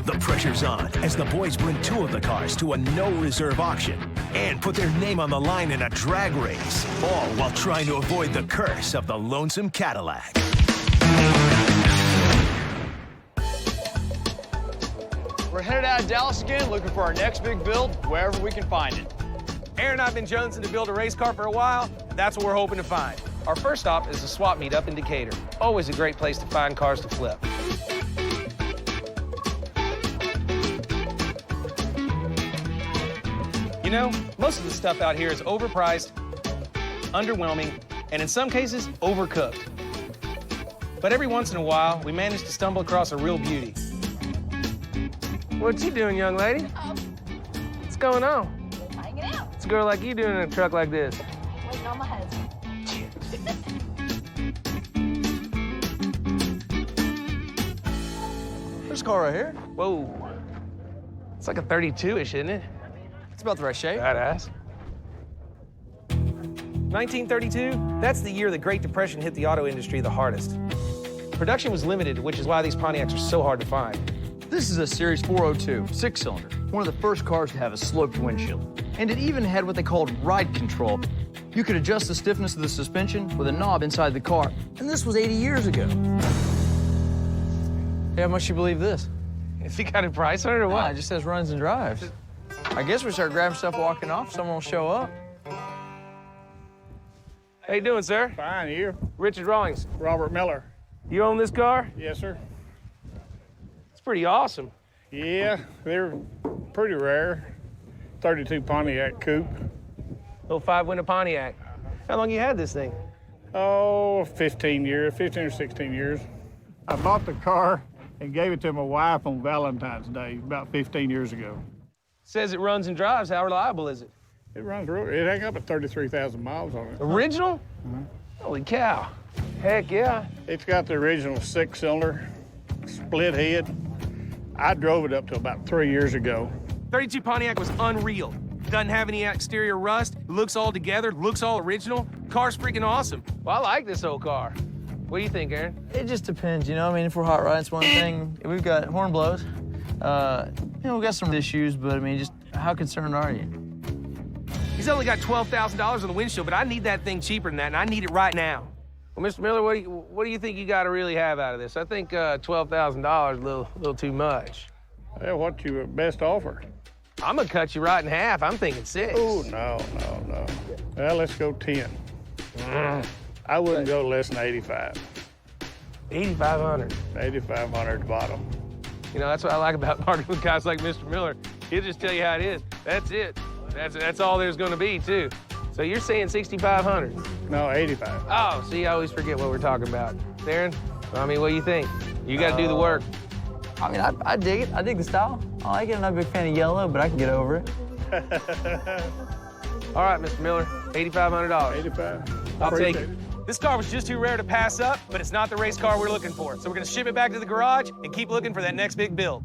A: The pressure's on as the boys bring 2 of the cars to a no-reserve auction and put their name on the line in a drag race, all while trying to avoid the curse of the lonesome Cadillac.
C: We're headed out of Dallas again, looking for our next big build, wherever we can find it.
B: Aaron and I have been jonesing to build a race car for a while, and that's what we're hoping to find. Our first stop is a swap meet up in Decatur. Always a great place to find cars to flip. You know, most of the stuff out here is overpriced, underwhelming, and in some cases, overcooked. But every once in a while, we manage to stumble across a real beauty. What you doing, young lady? What's going on?
D: Hanging out.
B: What's a girl like you doing in a truck like this?
D: Waiting on my husband.
C: There's a car right here.
B: Whoa. It's like a 32-ish, isn't it?
C: It's about the right shape.
B: Badass. 1932, that's the year the Great Depression hit the auto industry the hardest. Production was limited, which is why these Pontiacs are so hard to find.
C: This is a Series 402, 6-cylinder, one of the first cars to have a sloped windshield. And it even had what they called ride control. You could adjust the stiffness of the suspension with a knob inside the car. And this was 80 years ago. Hey, how much you believe this?
B: Has he got a price on it or what?
C: Nah, it just says runs and drives. I guess we start grabbing stuff walking off, someone will show up.
B: How you doing, sir?
O: Fine, you?
B: Richard Rawlings.
O: Robert Miller.
B: You own this car?
O: Yes, sir.
B: It's pretty awesome.
O: Yeah, they're pretty rare. 32 Pontiac coupe.
B: Little 5-window Pontiac. How long you had this thing?
O: Oh, 15 years, 15 or 16 years. I bought the car and gave it to my wife on Valentine's Day about 15 years ago.
B: Says it runs and drives. How reliable is it?
O: It runs real, it ain't got but 33,000 miles on it.
B: Original? Holy cow. Heck yeah.
O: It's got the original 6-cylinder, split head. I drove it up to about 3 years ago.
B: 32 Pontiac was unreal. Doesn't have any exterior rust, looks all together, looks all original. Car's freaking awesome. Well, I like this old car. What do you think, Aaron?
C: It just depends, you know? I mean, if we're hot rodding, it's one thing. We've got horn blows. You know, we've got some issues, but I mean, just how concerned are you?
B: He's only got $12,000 on the windshield, but I need that thing cheaper than that, and I need it right now. Well, Mr. Miller, what do you think you got to really have out of this? I think $12,000 is a little too much.
O: Yeah, what's your best offer?
B: I'm gonna cut you right in half. I'm thinking 6.
O: Oh, no. Well, let's go 10. I wouldn't go less than 85.
B: 8,500.
O: 8,500 bottom.
B: You know, that's what I like about marketing with guys like Mr. Miller. He'll just tell you how it is. That's it. That's all there's gonna be, too. So you're saying 6,500?
O: No, 85.
B: Oh, see, I always forget what we're talking about. Darren, I mean, what do you think? You gotta do the work.
C: I mean, I dig it. I dig the style. I like it. I'm not a big fan of yellow, but I can get over it.
B: All right, Mr. Miller, $8,500.
O: 85.
B: I'll take it. This car was just too rare to pass up, but it's not the race car we're looking for. So we're gonna ship it back to the garage and keep looking for that next big build.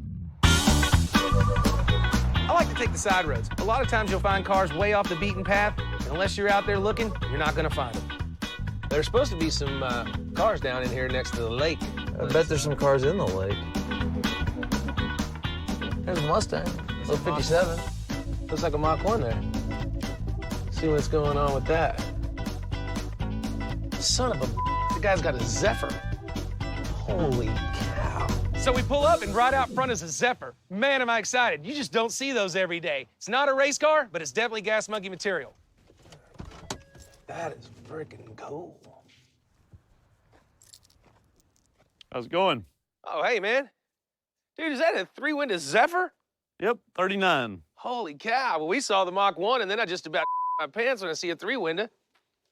B: I like to take the side roads. A lot of times you'll find cars way off the beaten path, and unless you're out there looking, you're not gonna find them. There's supposed to be some cars down in here next to the lake.
C: I bet there's some cars in the lake. There's a Mustang, little 57.
B: Looks like a Mach 1 there. See what's going on with that. Son of a, the guy's got a Zephyr. Holy cow. So we pull up, and right out front is a Zephyr. Man, am I excited. You just don't see those every day. It's not a race car, but it's definitely Gas Monkey material. That is freaking cool.
J: How's it going?
B: Oh, hey, man. Dude, is that a 3-window Zephyr?
J: Yep, 39.
B: Holy cow. Well, we saw the Mach 1, and then I just about my pants when I see a 3-window.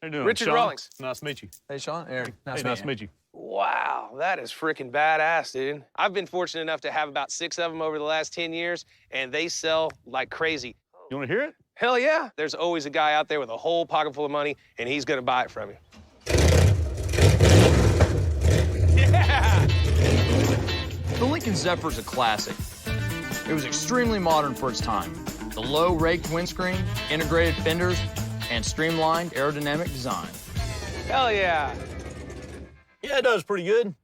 J: How you doing,
B: Richard
J: Sean?
B: Rawlings.
J: Nice to meet you.
C: Hey, Sean. Aaron.
J: Nice to meet you.
B: Wow, that is freaking badass, dude. I've been fortunate enough to have about 6 of them over the last 10 years, and they sell like crazy.
J: You want to hear it?
B: Hell yeah. There's always a guy out there with a whole pocket full of money, and he's gonna buy it from you. Yeah!
C: The Lincoln Zephyr is a classic. It was extremely modern for its time. The low raked windscreen, integrated fenders, and streamlined aerodynamic design.
B: Hell yeah.
J: Yeah, it does pretty good.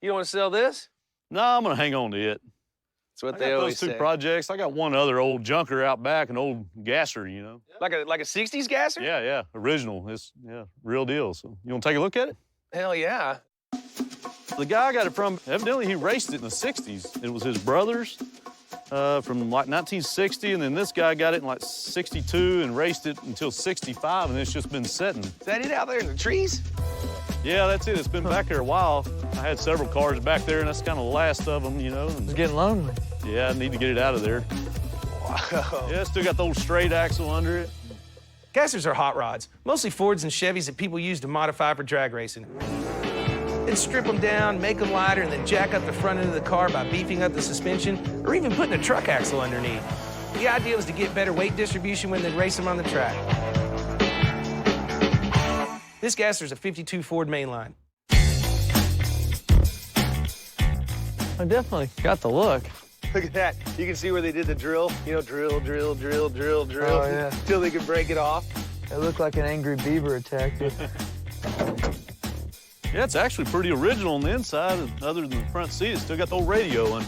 B: You want to sell this?
J: No, I'm gonna hang on to it.
B: That's what
J: I
B: they
J: got
B: always
J: those two
B: say.
J: projects. I got one other old junker out back, an old gasser, you know.
B: Like a 60s gasser?
J: Yeah, original. It's real deal. So you want to take a look at it?
B: Hell yeah.
J: The guy I got it from, evidently he raced it in the 60s. It was his brother's from like 1960, and then this guy got it in like 62 and raced it until 65, and it's just been sitting.
B: Is that it out there in the trees?
J: Yeah, that's it. It's been back there a while. I had several cars back there, and that's kind of the last of them, you know.
C: It's getting lonely.
J: Yeah, I need to get it out of there.
B: Wow.
J: Yeah, still got the old straight axle under it.
B: Gassers are hot rods, mostly Fords and Chevys that people use to modify for drag racing. Then strip them down, make them lighter, and then jack up the front end of the car by beefing up the suspension or even putting a truck axle underneath. The idea was to get better weight distribution when they race them on the track. This gasser's a 52 Ford mainline.
C: I definitely got the look.
B: Look at that. You can see where they did the drill. You know, drill, drill, drill, drill, drill.
C: Oh, yeah.
B: Till they could break it off.
C: It looked like an angry beaver attacked you.
J: Yeah, it's actually pretty original on the inside. Other than the front seat, it's still got the old radio on.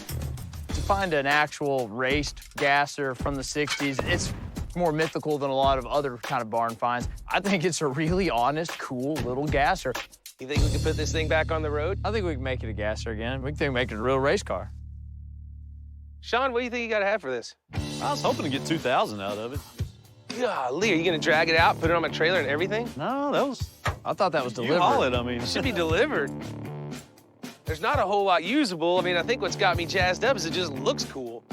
C: To find an actual raced gasser from the 60s, it's more mythical than a lot of other kind of barn finds. I think it's a really honest, cool little gasser.
B: You think we can put this thing back on the road?
C: I think we can make it a gasser again. We can make it a real race car.
B: Sean, what do you think you got to have for this?
J: I was hoping to get 2,000 out of it.
B: Golly, are you going to drag it out, put it on my trailer and everything?
J: No,
C: I thought that was delivered.
J: You haul it, I mean.
B: It should be delivered. There's not a whole lot usable. I mean, I think what's got me jazzed up is it just looks cool.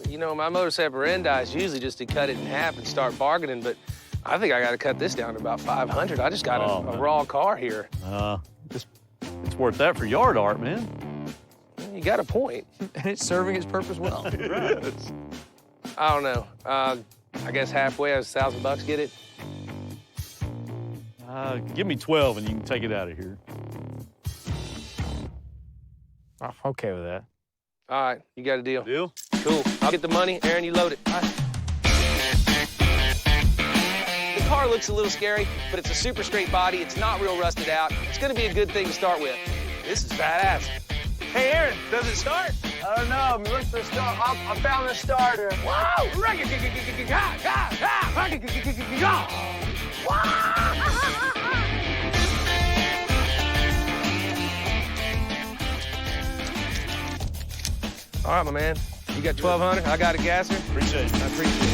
B: You know, my motors have Berendais usually just to cut it in half and start bargaining, but I think I got to cut this down to about 500. I just got a raw car here.
J: It's worth that for yard art, man.
B: You got a point.
C: And it's serving its purpose well.
J: Right.
B: I don't know. I guess halfway, I was $1,000 get it.
J: Give me 12 and you can take it out of here.
C: I'm okay with that.
B: All right, you got a deal.
J: Deal?
B: Cool. I'll get the money. Aaron, you load it. All right. The car looks a little scary, but it's a super straight body. It's not real rusted out. It's going to be a good thing to start with. This is badass. Hey, Aaron, does it start?
M: I don't know. Look for the start. I found the starter.
B: Wow! All right, my man. You got 1,200. I got a gasser.
J: Appreciate it.
B: I appreciate it.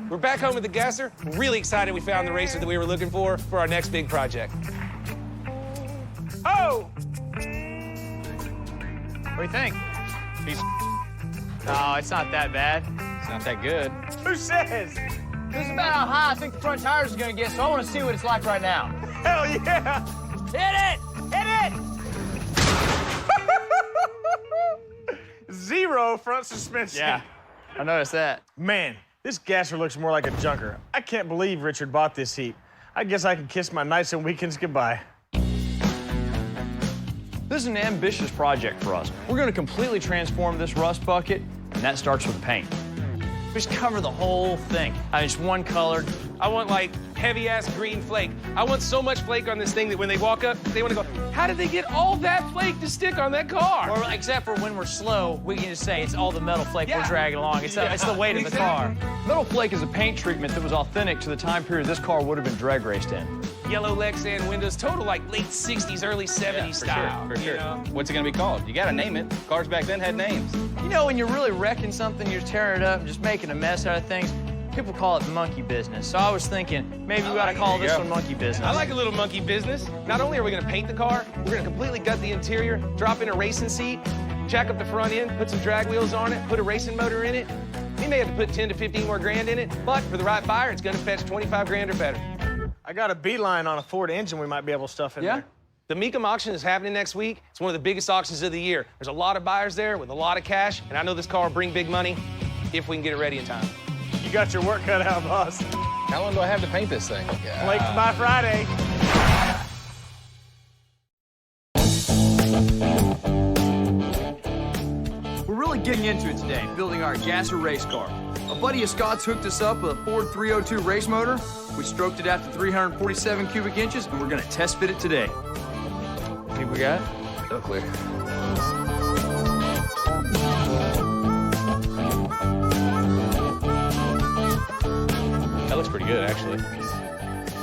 B: We're back home with the gasser. We're really excited we found the racer that we were looking for our next big project. Oh!
C: What do you think? No, it's not that bad.
H: It's not that good.
B: Who says?
C: This is about how high I think the front tires are gonna get, so I want to see what it's like right now.
B: Hell yeah!
C: Hit it! Hit it!
L: Zero front suspension.
C: Yeah, I noticed that.
L: Man, this gasser looks more like a junker. I can't believe Richard bought this heap. I guess I can kiss my nights and weekends goodbye.
C: This is an ambitious project for us. We're gonna completely transform this rust bucket, and that starts with the paint. We just cover the whole thing. I mean, it's one color.
B: I want, like, heavy-ass green flake. I want so much flake on this thing that when they walk up, they want to go, how did they get all that flake to stick on that car?
C: Or except for when we're slow, we can just say it's all the metal flake we're dragging along. It's the weight of the car. Metal flake is a paint treatment that was authentic to the time period this car would have been drag raced in.
B: Yellow Lexan windows, total like late 60s, early 70s style.
H: For sure.
B: Know?
H: What's it gonna be called? You gotta name it. Cars back then had names.
C: You know, when you're really wrecking something, you're tearing it up, just making a mess out of things, people call it monkey business. So I was thinking, maybe we ought to call this one monkey business.
B: I like a little monkey business. Not only are we gonna paint the car, we're gonna completely gut the interior, drop in a racing seat, jack up the front end, put some drag wheels on it, put a racing motor in it. We may have to put 10 to 15 more grand in it, but for the right buyer, it's gonna fetch 25 grand or better.
L: I got a beeline on a Ford engine we might be able to stuff in there.
B: The Mecum auction is happening next week. It's one of the biggest auctions of the year. There's a lot of buyers there with a lot of cash, and I know this car will bring big money if we can get it ready in time.
L: You got your work cut out, boss.
H: How long do I have to paint this thing?
L: Late by Friday.
C: We're really getting into it today, building our gasser race car. A buddy of Scott's hooked us up with a Ford 302 race motor. We stroked it out to 347 cubic inches, and we're gonna test fit it today. Think we got it?
H: No clear. That looks pretty good, actually.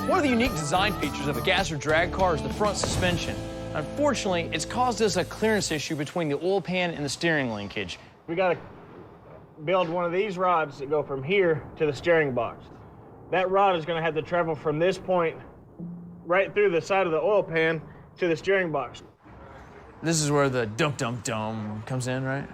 C: One of the unique design features of a gasser drag car is the front suspension. Unfortunately, it's caused us a clearance issue between the oil pan and the steering linkage.
L: We gotta build one of these rods that go from here to the steering box. That rod is gonna have to travel from this point right through the side of the oil pan to the steering box.
C: This is where the dum-dum-dum comes in, right?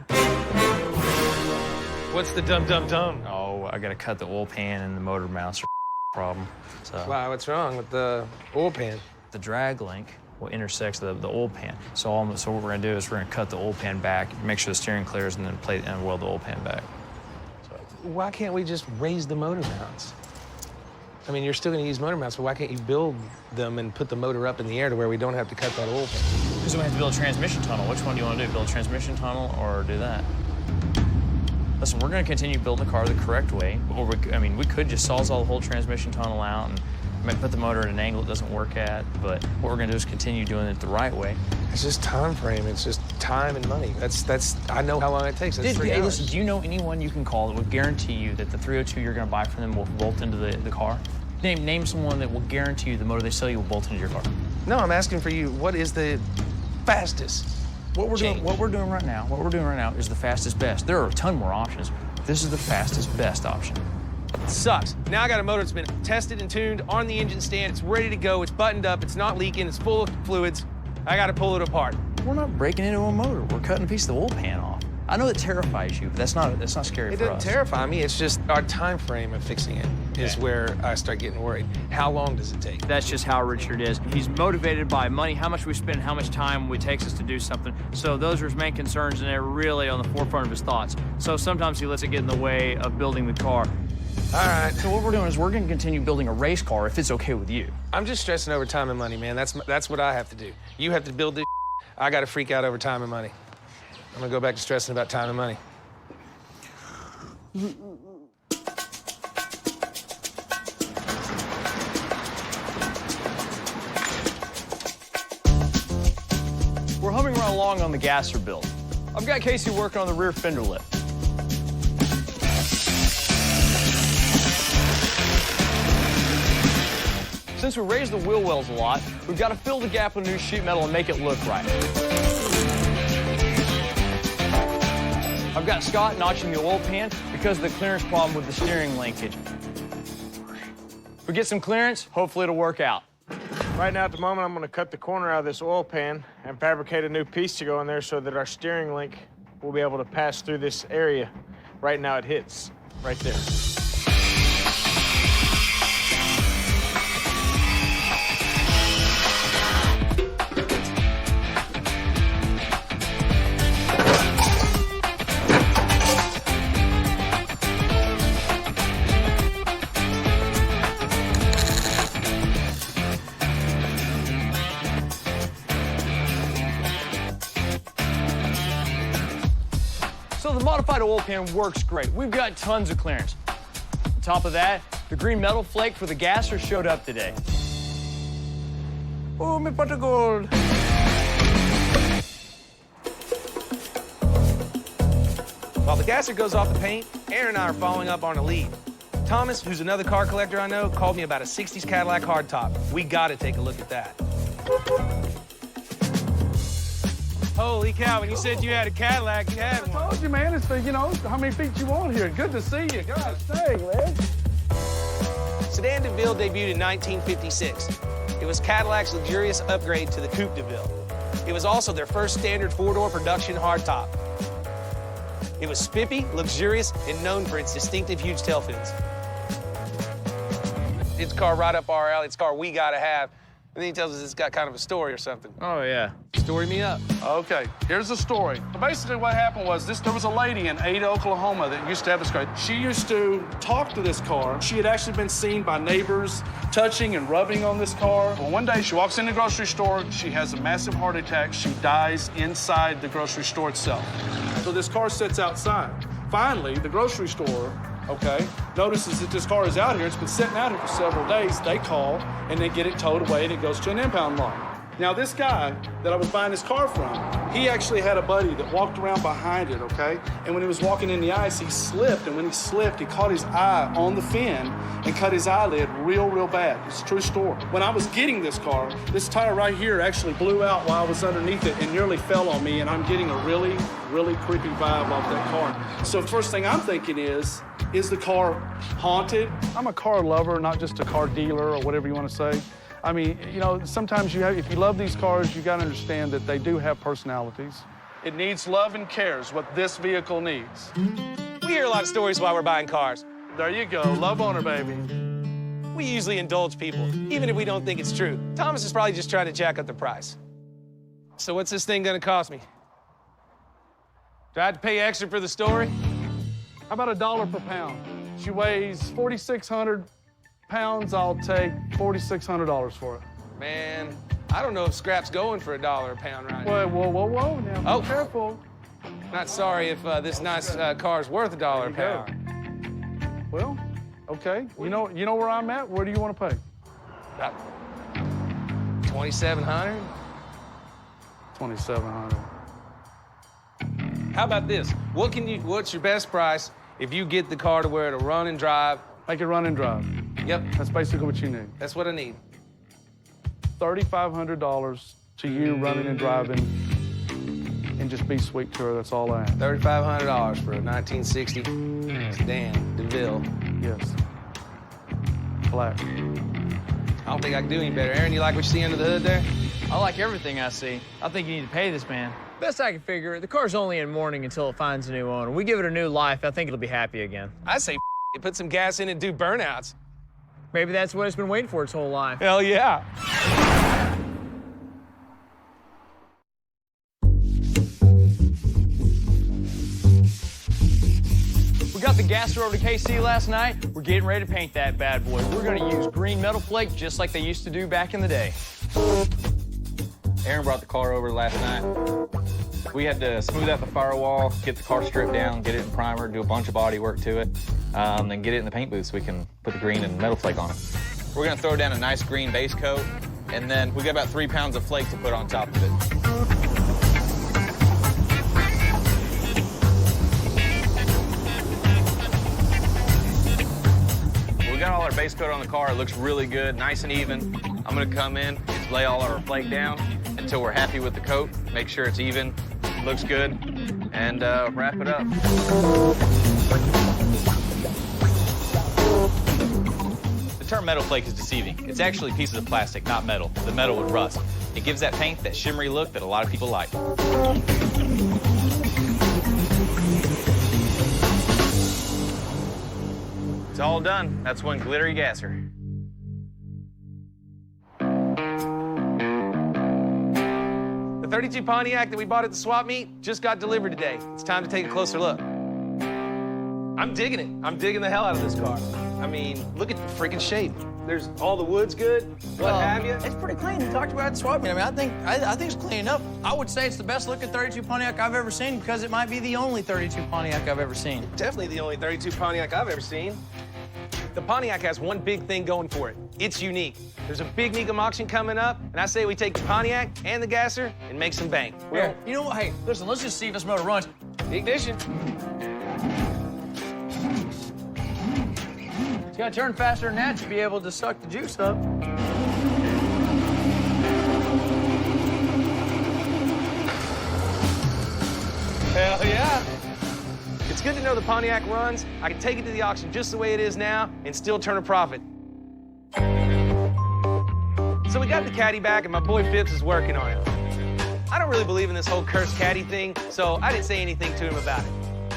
B: What's the dum-dum-dum?
C: Oh, I gotta cut the oil pan and the motor mounts are problem. So
B: wow, what's wrong with the oil pan?
C: The drag link will intersect the oil pan. So what we're gonna do is we're gonna cut the oil pan back, make sure the steering clears, and then weld the oil pan back.
B: So why can't we just raise the motor mounts? I mean, you're still gonna use motor mounts, but why can't you build them and put the motor up in the air to where we don't have to cut that oil pan?
C: Because we have to build a transmission tunnel. Which one do you want to do? Build a transmission tunnel or do that? Listen, we're going to continue building the car the correct way. Or we could just sawzall the whole transmission tunnel out and maybe put the motor at an angle it doesn't work at. But what we're going to do is continue doing it the right way.
B: It's just time frame. It's just time and money. I know how long it takes. That's 3 hours.
C: Listen, do you know anyone you can call that would guarantee you that the 302 you're going to buy from them will bolt into the car? Name someone that will guarantee you the motor they sell you will bolt into your car.
B: No, I'm asking for you. What is the fastest?
C: What we're doing right now is the fastest best. There are a ton more options. This is the fastest best option.
B: It sucks. Now I got a motor that's been tested and tuned on the engine stand. It's ready to go. It's buttoned up. It's not leaking. It's full of fluids. I got to pull it apart.
C: We're not breaking into a motor. We're cutting a piece of the oil pan off. I know it terrifies you, but that's not scary for us.
B: It doesn't terrify me. It's just our time frame of fixing it is where I start getting worried. How long does it take?
C: That's just how Richard is. He's motivated by money, how much we spend, how much time it takes us to do something. So those are his main concerns, and they're really on the forefront of his thoughts. So sometimes he lets it get in the way of building the car.
B: All right.
C: So what we're doing is we're going to continue building a race car if it's okay with you.
B: I'm just stressing over time and money, man. That's what I have to do. You have to build this. I got to freak out over time and money. I'm gonna go back to stressing about time and money.
C: We're humming right along on the gasser build. I've got Casey working on the rear fender lip. Since we raised the wheel wells a lot, we've got to fill the gap with new sheet metal and make it look right. I've got Scott notching the oil pan because of the clearance problem with the steering linkage. If we get some clearance, hopefully it'll work out.
L: Right now, at the moment, I'm going to cut the corner out of this oil pan and fabricate a new piece to go in there so that our steering link will be able to pass through this area. Right now, it hits right there.
C: So the modified oil pan works great. We've got tons of clearance. On top of that, the green metal flake for the gasser showed up today. Oh, my pot of gold.
B: While the gasser goes off the paint, Aaron and I are following up on a lead. Thomas, who's another car collector I know, called me about a 60s Cadillac hardtop. We gotta take a look at that. Holy cow, when you said you had a Cadillac, you had one.
N: I told you, man, it's the, how many feet you want here. Good to see you. God dang, man.
B: Sedan DeVille debuted in 1956. It was Cadillac's luxurious upgrade to the Coupe DeVille. It was also their first standard four-door production hardtop. It was spiffy, luxurious, and known for its distinctive huge tail fins. It's a car right up our alley. It's a car we gotta have. And then he tells us it's got kind of a story or something.
C: Oh, yeah.
B: Story me up.
N: Okay, here's the story. Basically, what happened was there was a lady in Ada, Oklahoma that used to have this car. She used to talk to this car. She had actually been seen by neighbors touching and rubbing on this car. Well, one day she walks in the grocery store. She has a massive heart attack. She dies inside the grocery store itself. So this car sits outside. Finally, the grocery store, notices that this car is out here. It's been sitting out here for several days. They call, and they get it towed away, and it goes to an impound lot. Now, this guy that I was buying this car from, he actually had a buddy that walked around behind it, And when he was walking in the ice, he slipped, and when he slipped, he caught his eye on the fin and cut his eyelid real bad. It's a true story. When I was getting this car, this tire right here actually blew out while I was underneath it and nearly fell on me, and I'm getting a really creepy vibe off that car. So the first thing I'm thinking is the car haunted? I'm a car lover, not just a car dealer or whatever you want to say. I mean, sometimes if you love these cars, you got to understand that they do have personalities. It needs love and care is what this vehicle needs.
B: We hear a lot of stories while we're buying cars.
N: There you go, love owner, baby.
B: We usually indulge people, even if we don't think it's true. Thomas is probably just trying to jack up the price. So what's this thing gonna cost me? Do I have to pay extra for the story?
N: How about $1 per pound? She weighs 4,600 pounds. I'll take $4,600 for it.
B: Man, I don't know if scrap's going for $1 a pound right now.
N: Whoa, now be careful.
B: Not sorry if this nice car's worth $1 a pound.
N: Well, okay. You know where I'm at? Where do you want to pay?
B: About $2,700.
N: $2,700.
B: How about this? What's your best price if you get the car to where it'll run and drive?
N: Make it run and drive.
B: Yep.
N: That's basically what you need.
B: That's what I need.
N: $3,500 to you running and driving, and just be sweet to her. That's all I ask.
B: $3,500 for a 1960 sedan DeVille.
N: Yes. Black.
B: I don't think I can do any better. Aaron, you like what you see under the hood there?
C: I like everything I see. I think you need to pay this man. Best I can figure, the car's only in mourning until it finds a new owner. We give it a new life, I think it'll be happy again.
B: I say put some gas in it and do burnouts.
C: Maybe that's what it's been waiting for its whole life.
B: Hell yeah.
C: We got the gasser over to KC last night. We're getting ready to paint that bad boy. We're gonna use green metal flake just like they used to do back in the day.
H: Aaron brought the car over last night. We had to smooth out the firewall, get the got stripped down, get it in primer, do a bunch of body work to it, then get it in the paint booth so we can put the green and metal flake on it. We're gonna throw down a nice green base coat, and then we got about 3 pounds of flake to put on top of it. We got all our base coat on the car. It looks really good, nice and even. I'm gonna come in, lay all our flake down until we're happy with the coat, make sure it's even, looks good, and wrap it up.
P: The term metal flake is deceiving. It's actually pieces of plastic, not metal. The metal would rust. It gives that paint that shimmery look that a lot of people like. It's all done. That's one glittery gasser.
B: The 32 Pontiac that we bought at the swap meet just got delivered today. It's time to take a closer look. I'm digging it. I'm digging the hell out of this car. I mean, look at the freaking shape. There's all the wood's good. What have you?
C: It's pretty clean. You talked about it at the swap meet. I mean, I think it's clean enough. I would say it's the best looking 32 Pontiac I've ever seen because it might be the only 32 Pontiac I've ever seen.
B: Definitely the only 32 Pontiac I've ever seen. The Pontiac has one big thing going for it. It's unique. There's a big Mecum auction coming up, and I say we take the Pontiac and the gasser and make some bank.
C: Here, you know what? Hey, listen, let's just see if this motor runs.
B: Ignition.
C: It's gotta turn faster than that to be able to suck the juice up.
B: Hell yeah. It's good to know the Pontiac runs. I can take it to the auction just the way it is now and still turn a profit. So we got the caddy back, and my boy Phipps is working on it. I don't really believe in this whole cursed caddy thing, so I didn't say anything to him about it.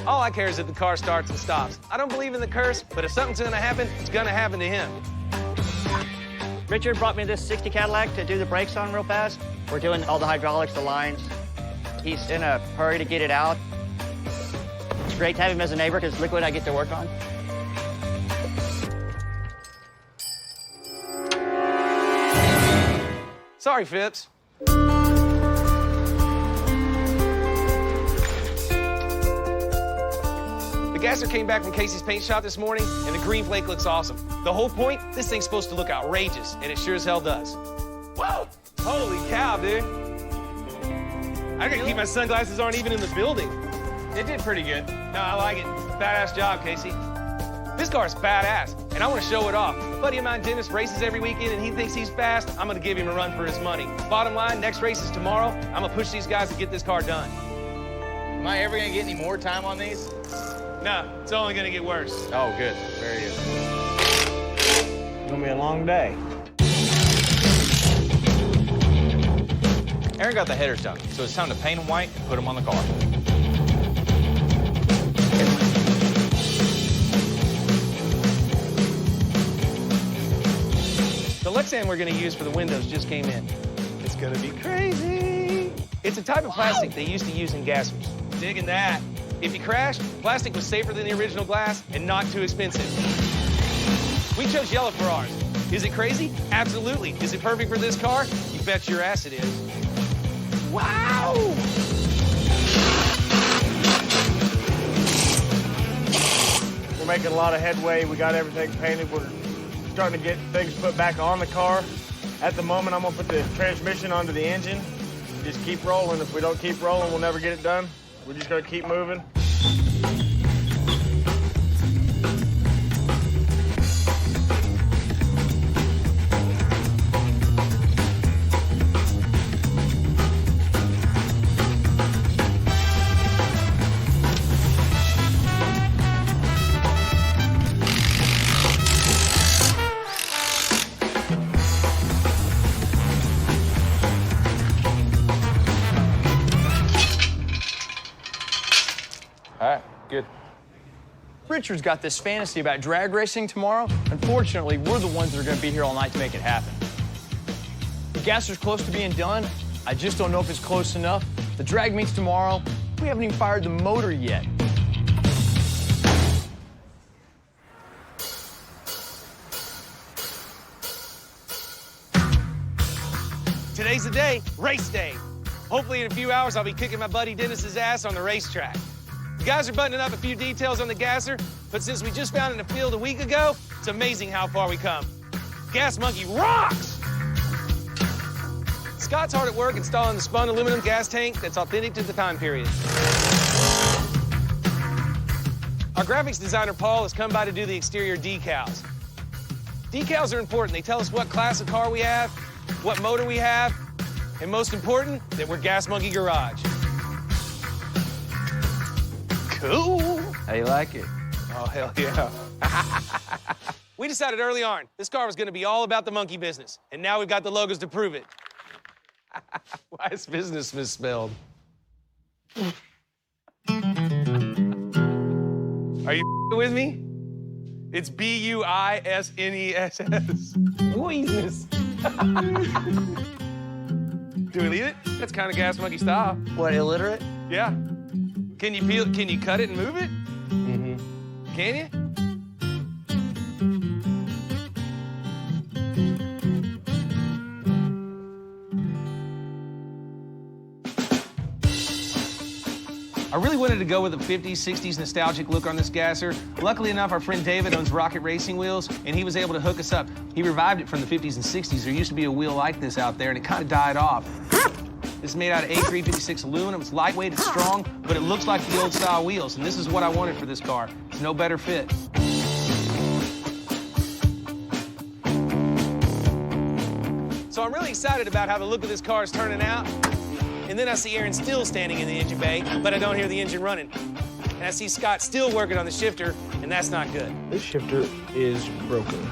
B: All I care is if the car starts and stops. I don't believe in the curse, but if something's gonna happen, it's gonna happen to him.
M: Richard brought me this 60 Cadillac to do the brakes on real fast. We're doing all the hydraulics, the lines. He's in a hurry to get it out. It's great to have him as a neighbor because look what I get to work on.
B: Sorry, Phipps. The gasser came back from Casey's paint shop this morning, and the green flake looks awesome. The whole point, this thing's supposed to look outrageous, and it sure as hell does. Whoa! Holy cow, dude. I gotta keep my sunglasses aren't even in the building.
P: It did pretty good.
B: No, I like it. Badass job, Casey. This car's badass, and I want to show it off. A buddy of mine, Dennis, races every weekend, and he thinks he's fast. I'm gonna give him a run for his money. Bottom line, next race is tomorrow. I'm gonna push these guys to get this car done.
P: Am I ever gonna get any more time on these?
B: No, it's only gonna get worse.
P: Oh, good. Very good.
L: It's gonna be a long day.
P: Aaron got the headers done, so it's time to paint them white and put them on the car.
B: The Lexan we're gonna use for the windows just came in. It's gonna be crazy. It's a type of plastic they used to use in gassers. Digging that. If you crash, plastic was safer than the original glass and not too expensive. We chose yellow for ours. Is it crazy? Absolutely. Is it perfect for this car? You bet your ass it is. Wow!
L: We're making a lot of headway. We got everything painted. We're starting to get things put back on the car. At the moment, I'm gonna put the transmission onto the engine. Just keep rolling. If we don't keep rolling, we'll never get it done. We're just gonna keep moving.
B: All right, good.
C: Richard's got this fantasy about drag racing tomorrow. Unfortunately, we're the ones that are going to be here all night to make it happen. The gasser's close to being done. I just don't know if it's close enough. The drag meets tomorrow. We haven't even fired the motor yet.
B: Today's the day, race day. Hopefully in a few hours, I'll be kicking my buddy Dennis's ass on the racetrack. The guys are buttoning up a few details on the gasser, but since we just found it in the field a week ago, it's amazing how far we come. Gas Monkey rocks! Scott's hard at work installing the spun aluminum gas tank that's authentic to the time period. Our graphics designer, Paul, has come by to do the exterior decals. Decals are important. They tell us what class of car we have, what motor we have, and most important, that we're Gas Monkey Garage. Cool.
C: How you like it?
B: Oh, hell yeah. We decided early on this car was going to be all about the monkey business, and now we've got the logos to prove it. Why is business misspelled? Are you with me? It's B-U-I-S-N-E-S-S. Business. Do we leave it? That's kind of Gas Monkey style.
C: What, illiterate?
B: Yeah. Can you peel it? Can you cut it and move it?
C: Mm-hmm.
B: Can you? I really wanted to go with a 50s, 60s nostalgic look on this gasser. Luckily enough, our friend David owns Rocket Racing Wheels, and he was able to hook us up. He revived it from the 50s and 60s. There used to be a wheel like this out there, and it kind of died off. This is made out of A356 aluminum. It's lightweight, it's strong, but it looks like the old style wheels, and this is what I wanted for this car. It's no better fit. So I'm really excited about how the look of this car is turning out. And then I see Aaron still standing in the engine bay, but I don't hear the engine running. And I see Scott still working on the shifter, and that's not good.
L: This shifter is broken.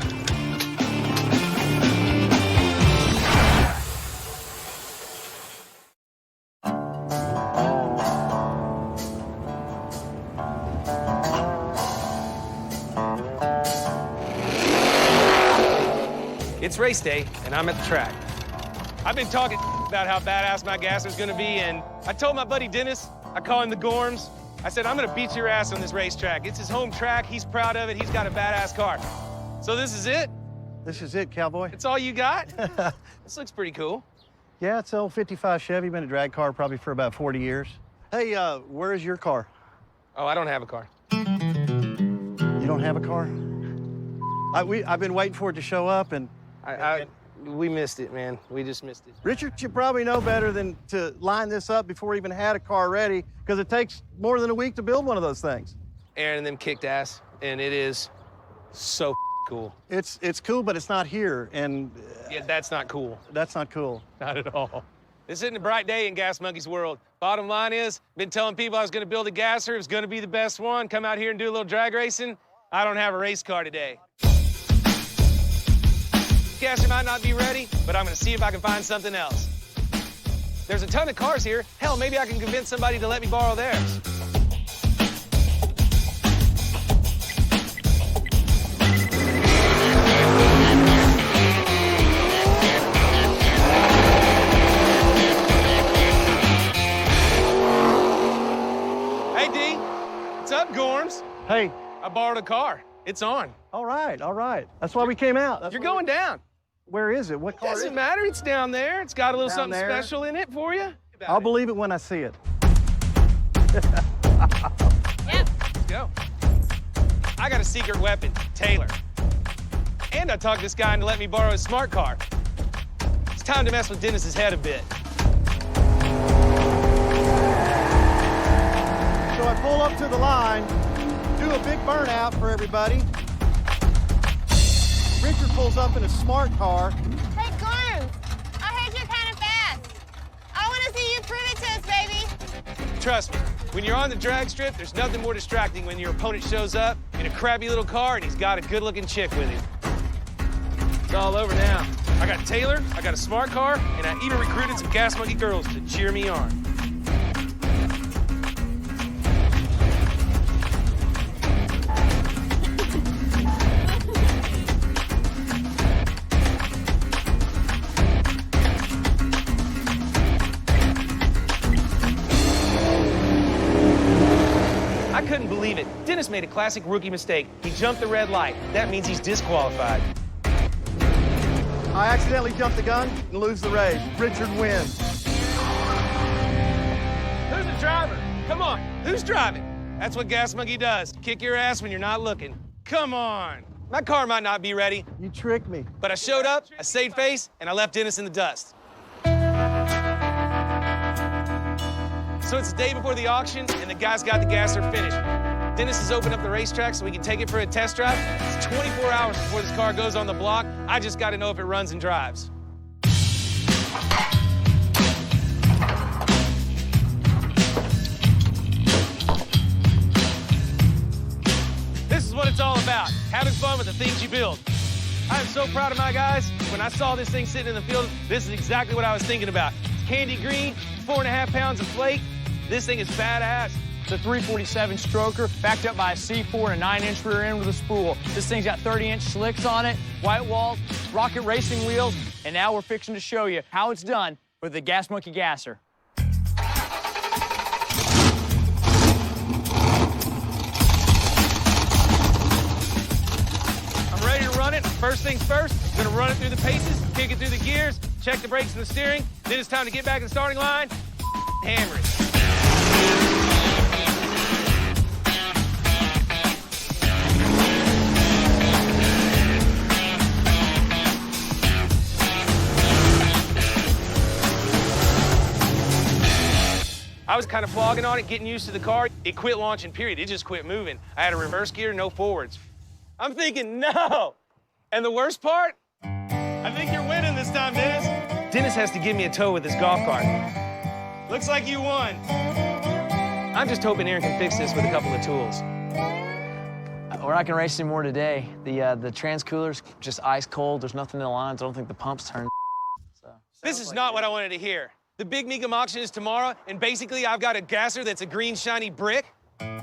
B: It's race day, and I'm at the track. I've been talking about how badass my gasser's gonna be, and I told my buddy Dennis, I call him the Gorms, I said, I'm gonna beat your ass on this racetrack. It's his home track, he's proud of it, he's got a badass car. So this is it?
Q: This is it, cowboy.
B: It's all you got? This looks pretty cool.
Q: Yeah, it's an old 55 Chevy, been a drag car probably for about 40 years. Hey, where is your car?
B: Oh, I don't have a car.
Q: You don't have a car? I've been waiting for it to show up, and
B: we missed it, man. We just missed it.
Q: Richard should probably know better than to line this up before we even had a car ready, because it takes more than a week to build one of those things.
B: Aaron and them kicked ass, and it is so cool.
Q: It's cool, but it's not here, and...
B: Yeah, that's not cool.
Q: That's not cool.
B: Not at all. This isn't a bright day in Gas Monkey's world. Bottom line is, been telling people I was gonna build a gasser, it was gonna be the best one, come out here and do a little drag racing. I don't have a race car today. Gasser might not be ready, but I'm gonna see if I can find something else. There's a ton of cars here. Hell, maybe I can convince somebody to let me borrow theirs. Hey, D. What's up, Gorms?
Q: Hey.
B: I borrowed a car. It's on.
Q: All right, all right. That's why we came out.
B: You're going down.
Q: Where is it? What car is
B: Doesn't
Q: it?
B: matter. It's down there. It's got a little
Q: Down
B: something
Q: there.
B: special in it for you.
Q: I'll believe it when I see it.
B: Let's go. I got a secret weapon, Taylor. And I talked this guy into letting me borrow his smart car. It's time to mess with Dennis's head a bit.
Q: So I pull up to the line, do a big burnout for everybody. Richard pulls up in a smart car.
R: Hey, Gorm, I heard you're kind of fast. I want to see you prove it to us, baby.
B: Trust me, when you're on the drag strip, there's nothing more distracting when your opponent shows up in a crappy little car and he's got a good-looking chick with him. It's all over now. I got Taylor, I got a smart car, and I even recruited some gas monkey girls to cheer me on. I couldn't believe it. Dennis made a classic rookie mistake. He jumped the red light. That means he's disqualified.
Q: I accidentally jumped the gun and lose the race. Richard wins.
B: Who's the driver? Come on, who's driving? That's what Gas Monkey does. Kick your ass when you're not looking. Come on. My car might not be ready.
Q: You tricked me.
B: But I showed up, I saved face, and I left Dennis in the dust. So it's the day before the auction, and the guy's got the gasser finished. Dennis has opened up the racetrack so we can take it for a test drive. It's 24 hours before this car goes on the block. I just got to know if it runs and drives. This is what it's all about, having fun with the things you build. I'm so proud of my guys. When I saw this thing sitting in the field, this is exactly what I was thinking about. It's candy green, 4.5 pounds of flake. This thing is badass.
C: It's a 347 stroker, backed up by a C4 and a 9-inch rear end with a spool. This thing's got 30-inch slicks on it, white walls, rocket racing wheels, and now we're fixing to show you how it's done with the Gas Monkey Gasser.
B: I'm ready to run it. First things first, I'm gonna run it through the paces, kick it through the gears, check the brakes and the steering. Then it's time to get back in the starting line, hammer it. I was kind of flogging on it, getting used to the car. It quit launching, period. It just quit moving. I had a reverse gear, no forwards. I'm thinking, no! And the worst part? I think you're winning this time, Dennis. Dennis has to give me a tow with his golf cart. Looks like you won. I'm just hoping Aaron can fix this with a couple of tools.
C: We're not gonna race anymore today. The trans cooler's just ice cold. There's nothing in the lines. I don't think the pump's turned.
B: This is not what I wanted to hear. The Big Meekum auction is tomorrow, and basically I've got a gasser that's a green, shiny brick.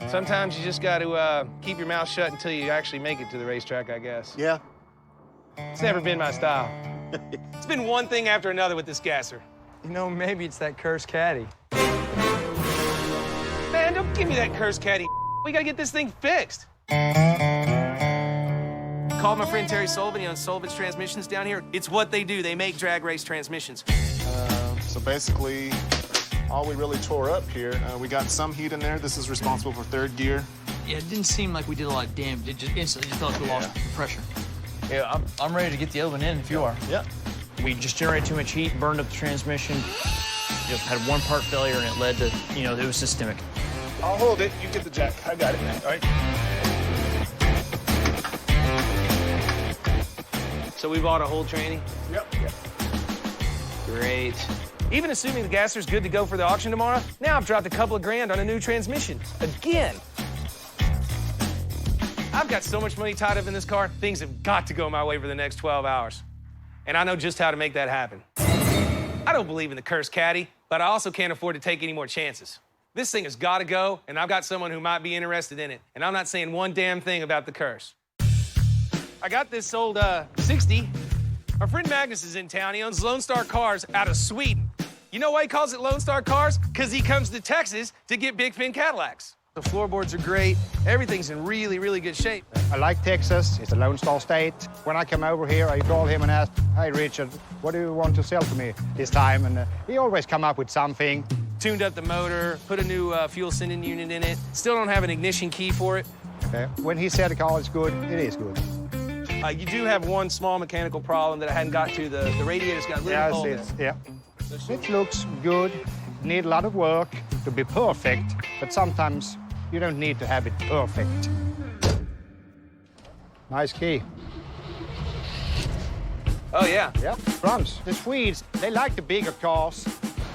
B: Sometimes you just got to keep your mouth shut until you actually make it to the racetrack, I guess.
Q: Yeah.
B: It's never been my style. It's been one thing after another with this gasser.
C: You know, maybe it's that cursed caddy.
B: Man, don't give me that cursed caddy. We gotta get this thing fixed. Called my friend Terry Sullivan. He owns Sullivan's Transmissions down here. It's what they do. They make drag race transmissions.
S: So basically, all we really tore up here, we got some heat in there. This is responsible for third gear.
C: Yeah, it didn't seem like we did a lot of damage. It just instantly felt like we lost pressure. Yeah, I'm ready to get the other one in if you are.
S: Yeah.
C: We just generated too much heat, burned up the transmission. Just had one part failure, and it led to, you know, it was systemic.
S: I'll hold it. You get the jack. I got it, man. All right.
B: So we bought a whole tranny?
S: Yep.
B: Great. Even assuming the gasser's good to go for the auction tomorrow, now I've dropped a couple of grand on a new transmission. Again. I've got so much money tied up in this car, things have got to go my way for the next 12 hours. And I know just how to make that happen. I don't believe in the cursed caddy, but I also can't afford to take any more chances. This thing has got to go, and I've got someone who might be interested in it. And I'm not saying one damn thing about the curse. I got this old 60. Our friend Magnus is in town. He owns Lone Star Cars out of Sweden. You know why he calls it Lone Star Cars? Because he comes to Texas to get big fin Cadillacs. The floorboards are great. Everything's in really, really good shape.
T: I like Texas. It's a Lone Star state. When I come over here, I call him and ask, "Hey, Richard, what do you want to sell to me this time?" And he always come up with something.
B: Tuned up the motor, put a new fuel sending unit in it. Still don't have an ignition key for it.
T: Okay. When he said the car is good, it is good.
B: You do have one small mechanical problem that I hadn't got to. The radiator's got a little hole in it.
T: Yeah. It looks good. Need a lot of work to be perfect, but sometimes you don't need to have it perfect. Nice key.
B: Oh, yeah.
T: Yeah, runs. The Swedes, they like the bigger cars.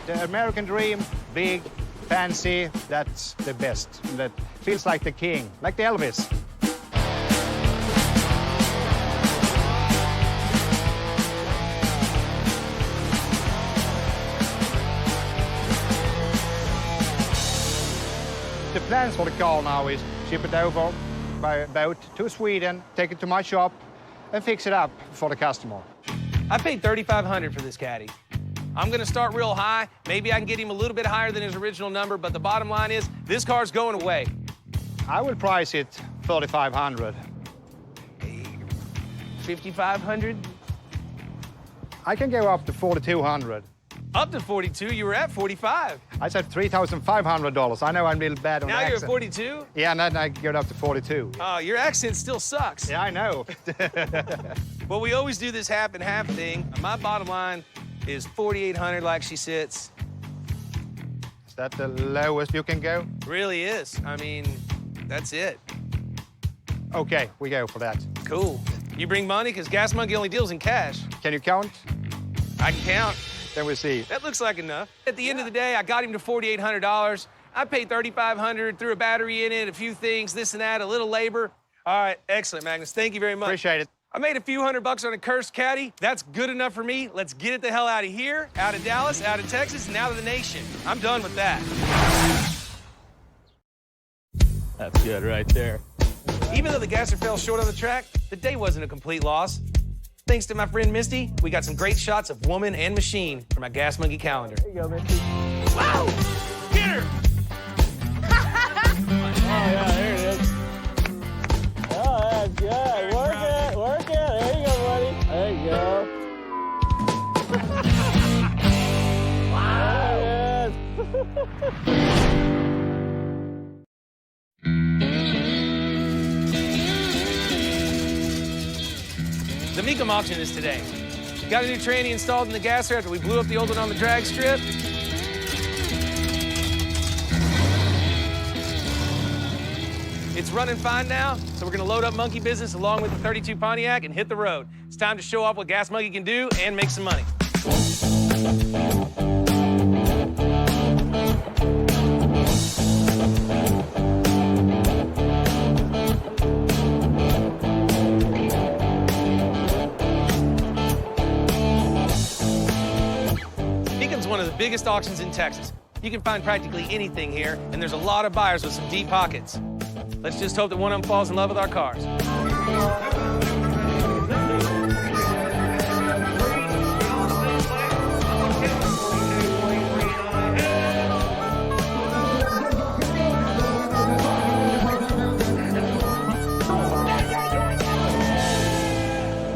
T: The American dream, big, fancy, that's the best. That feels like the king, like the Elvis. The plans for the car now is ship it over by boat to Sweden, take it to my shop, and fix it up for the customer.
B: I paid $3,500 for this caddy. I'm gonna start real high. Maybe I can get him a little bit higher than his original number, but the bottom line is, this car's going away.
T: I will price it $3,500.
B: $5,500?
T: I can go up to $4,200.
B: Up to 42, you were at 45.
T: I said $3,500. I know I'm a little bad on
B: Now
T: the
B: you're
T: accent.
B: at 42?
T: Yeah, and then I get up to 42.
B: Oh, your accent still sucks.
T: Yeah, I know.
B: Well, we always do this half and half thing. My bottom line is 4,800 like she sits.
T: Is that the lowest you can go?
B: Really is. I mean, that's it.
T: Okay, we go for that.
B: Cool. You bring money? Because Gas Monkey only deals in cash.
T: Can you count?
B: I can count.
T: Then we'll see.
B: That looks like enough. At the end of the day, I got him to $4,800. I paid $3,500, threw a battery in it, a few things, this and that, a little labor. All right, excellent, Magnus. Thank you very much.
T: Appreciate it.
B: I made a few $100 on a cursed caddy. That's good enough for me. Let's get it the hell out of here, out of Dallas, out of Texas, and out of the nation. I'm done with that.
C: That's good right there.
B: Even though the gasser fell short on the track, the day wasn't a complete loss. Thanks to my friend Misty, we got some great shots of woman and machine for my Gas Monkey calendar.
C: There you go, Misty.
B: Wow! Get her!
C: Oh, yeah, there it is. Oh, that's good. Work it, work it. There you go, buddy. There you go. Wow! There it is.
B: The Mecum auction is today. Got a new tranny installed in the gasser after we blew up the old one on the drag strip. It's running fine now, so we're gonna load up Monkey Business along with the 32 Pontiac and hit the road. It's time to show off what Gas Monkey can do and make some money. Mecum's one of the biggest auctions in Texas. You can find practically anything here, and there's a lot of buyers with some deep pockets. Let's just hope that one of them falls in love with our cars.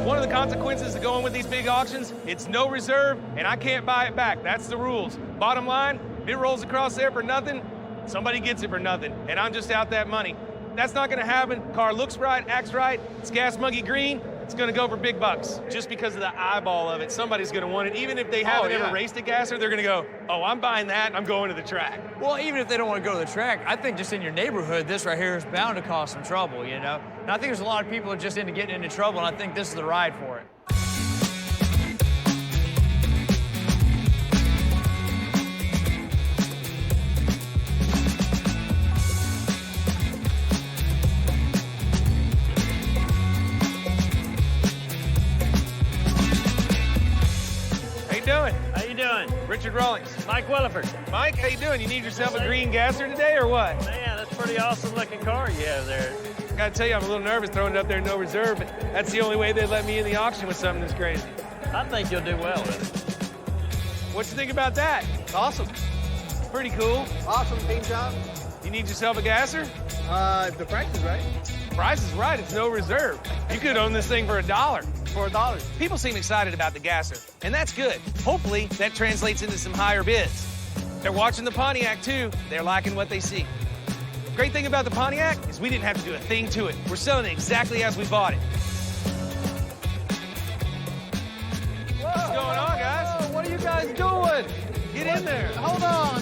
B: One of the consequences of going with these big auctions, it's no reserve, and I can't buy it back. That's the rules. Bottom line, if it rolls across there for nothing, somebody gets it for nothing, and I'm just out that money. That's not gonna happen. Car looks right, acts right, it's Gas Monkey green, it's gonna go for big bucks. Just because of the eyeball of it, somebody's gonna want it. Even if they haven't ever raced a gasser, they're gonna go, oh, I'm buying that, and I'm going to the track.
C: Well, even if they don't want to go to the track, I think just in your neighborhood, this right here is bound to cause some trouble, you know? And I think there's a lot of people who are just into getting into trouble, and I think this is the ride for it.
B: How you doing? Richard Rawlings.
U: Mike Williford.
B: Mike, how you doing? You need yourself a green gasser today or what?
U: Man, that's a pretty awesome looking car you have there.
B: Gotta tell you, I'm a little nervous throwing it up there no reserve, but that's the only way they'd let me in the auction with something this crazy.
U: I think you'll do well with it.
B: What you think about that? It's awesome. It's pretty cool.
Q: Awesome paint job.
B: You need yourself a gasser?
Q: If the price is right.
B: Price is right, it's no reserve. You could own this thing for $1.
Q: For $1.
B: People seem excited about the gasser, and that's good. Hopefully, that translates into some higher bids. They're watching the Pontiac, too. They're liking what they see. Great thing about the Pontiac is we didn't have to do a thing to it. We're selling it exactly as we bought it. What's going on, guys?
Q: What are you guys doing?
B: Get in there.
Q: Hold on.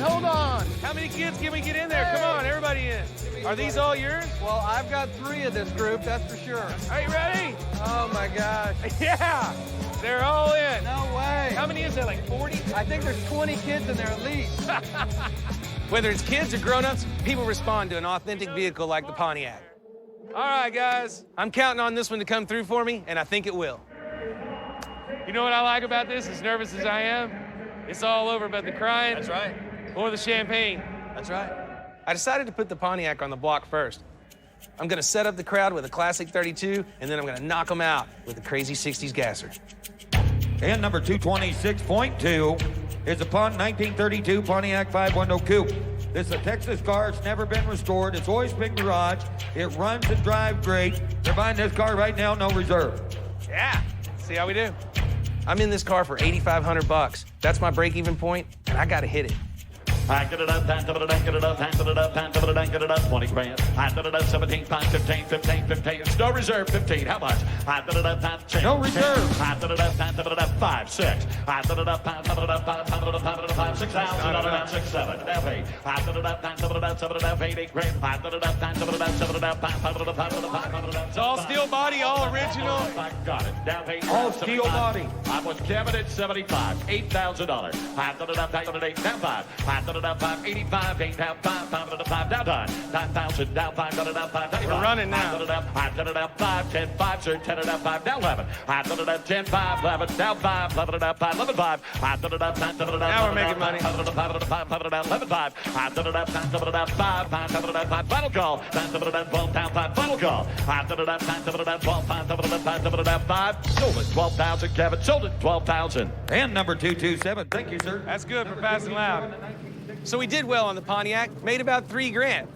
B: How many kids can we get in there? Come on, everybody in. Are these all yours?
Q: Well, I've got 3 of this group, that's for sure.
B: Are you ready?
Q: Oh my gosh.
B: Yeah, they're all in.
Q: No way.
B: How many is there, like 40?
Q: I think there's 20 kids in there at least.
B: Whether it's kids or grown-ups, people respond to an authentic vehicle like the Pontiac. All right, guys, I'm counting on this one to come through for me, and I think it will. You know what I like about this, as nervous as I am? It's all over but the crying.
C: That's right.
B: Or the champagne.
C: That's right.
B: I decided to put the Pontiac on the block first. I'm gonna set up the crowd with a classic 32, and then I'm gonna knock them out with a crazy 60s gasser.
F: And number 226.2 is a 1932 Pontiac 510 Coupe. This is a Texas car. It's never been restored. It's always been garage. It runs and drives great. They're buying this car right now, no reserve.
B: Yeah, see how we do. I'm in this car for $8,500. That's my break-even point, and I gotta hit it.
V: Get it up, get it up, get it up, get it up, get it up, 20 grand. Get it up, 17, 15, 15, 15. It's no reserve, 15. How much? Get it up,
F: no reserve.
V: Get it up, 5, 6. Get it up, 5, 6,000, 6, 7. Now 8. Get it up, 8 grand. Get it up, 5.
B: It's all steel body, all original.
V: I got it. Down 8.
F: All steel body.
V: I was Kevin at 75. $8,000. Get it up, 8. Down 5. Get it up, 85, 8, down 5, 5, down 9, 9,000, down 5, got it up 5,
B: We're running now.
V: Got it up 5, 10, 5, sir, 10 it up 5, down 11, got it up 10, 5, 11, down 5, 11 it up 5, 11, 5, got it up 10,
B: now we're making money.
V: 11, 5, 11, 5, got it up 5, 5, 5, final call, 12, down 5, final call, got it up 12, 5, sold it, 12,000, Kevin, sold it, 12,000.
F: And number 227, thank you, sir.
B: That's good for fast and loud. So we did well on the Pontiac, made about $3 grand.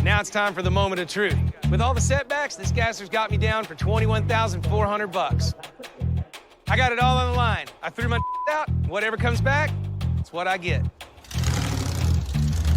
B: Now it's time for the moment of truth. With all the setbacks, this gasser's got me down for $21,400. I got it all on the line. I threw my out. Whatever comes back, it's what I get.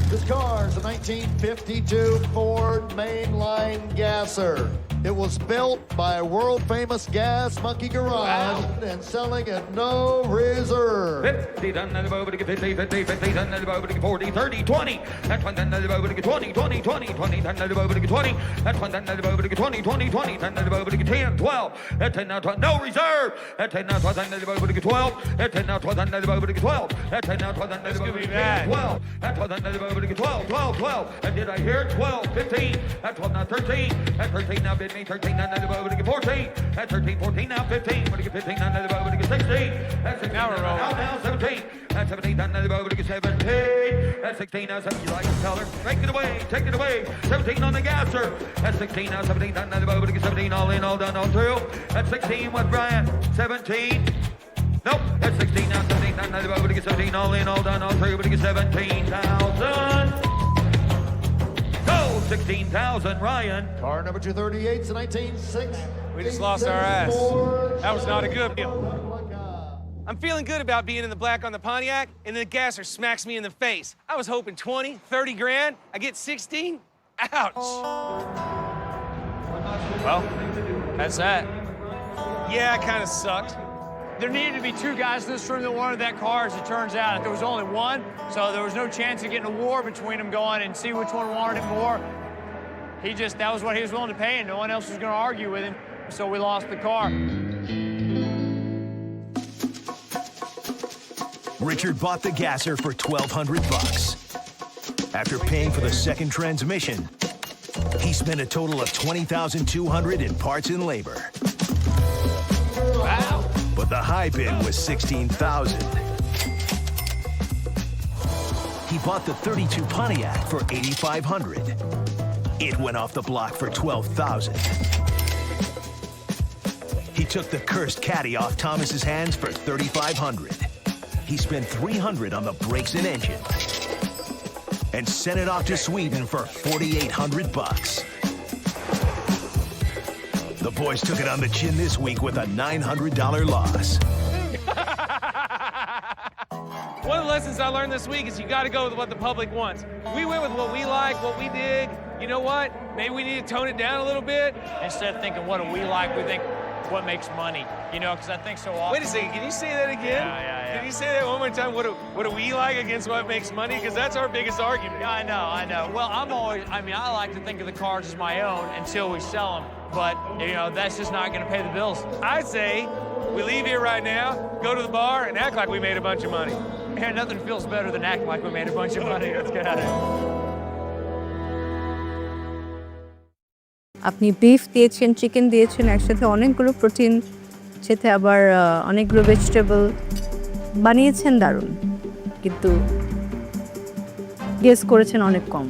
W: This car is a 1952 Ford mainline gasser. It was built by a world-famous Gas Monkey Garage and selling at no reserve.
F: 50, done the bow, 50, 50, 50, done the bow, 40, 30, 20. That's one done the bow, 20, 20, 20, 20, done the bow, 20. That's one done the bow, 20, 20, 20, done the bow, 10, 12. That's 10, now 12, no reserve. That's 10, now 12, done the bow, 12. That's 10, now 12, done the bow, 12. That's 10, now 12, done the bow, 12. That's 12, done the bow, 12, 12, 12. And did I hear 12, 15? That's 12, now 13. That's 13, now bid me 13, now the bow, 14. That's 13, 14, now 15. 15, now the bow, 16. That's 16, now we're rolling. Now 17. That's 17, now the bow, 17. That's 16, now 17. You like the color? Take it away, take it away. 17 on the gasser. That's 16, now 17, now the bow, 17. All in, all done, all through. That's 16 with Brian. 17. Nope, that's 16, now 17, now the bow, 17. All in, all done, all through. 17,000. Go, 16,000, Ryan.
W: Car number 238 is a 1960.
B: We just lost our ass. That was not a good deal. I'm feeling good about being in the black on the Pontiac, and then the gasser smacks me in the face. I was hoping 20, 30 grand. I get 16? Ouch.
C: Well, that's that.
B: Yeah, it kind of sucked.
C: There needed to be 2 guys in this room that wanted that car, as it turns out. There was only 1, so there was no chance of getting a war between them going and see which one wanted it more. That was what he was willing to pay, and no one else was going to argue with him, so we lost the car.
A: Richard bought the gasser for $1,200. After paying for the second transmission, he spent a total of $20,200 in parts and labor.
C: Wow.
A: But the high bid was $16,000. He bought the 32 Pontiac for $8,500. It went off the block for $12,000. He took the cursed caddy off Thomas's hands for $3,500. He spent $300 on the brakes and engine. and sent it off to Sweden for $4,800. The boys took it on the chin this week with a $900 loss.
B: One of the lessons I learned this week is you got to go with what the public wants. We went with what we like, what we dig. You know what? Maybe we need to tone it down a little bit.
C: Instead of thinking what do we like, we think what makes money. You know, because I think so often.
B: Wait a second, can you say that again?
C: Yeah.
B: Can you say that one more time? What do we like against what makes money? Because that's our biggest argument.
C: Yeah, I know. Well, I like to think of the cars as my own until we sell them. But, you know, that's just not going to pay the bills.
B: I say we leave here right now, go to the bar, and act like we made a bunch of money.
C: Man, nothing feels better than acting like we made a bunch of money. Let's get out of here.
E: আপনি beef দিয়েছেন, chicken দিয়েছেন, একসাথে অনেকগুলো protein, সাথে আবার অনেকগুলো vegetable বানিয়েছেন, দারুণ, কিন্তু গেস করেছেন অনেক কম।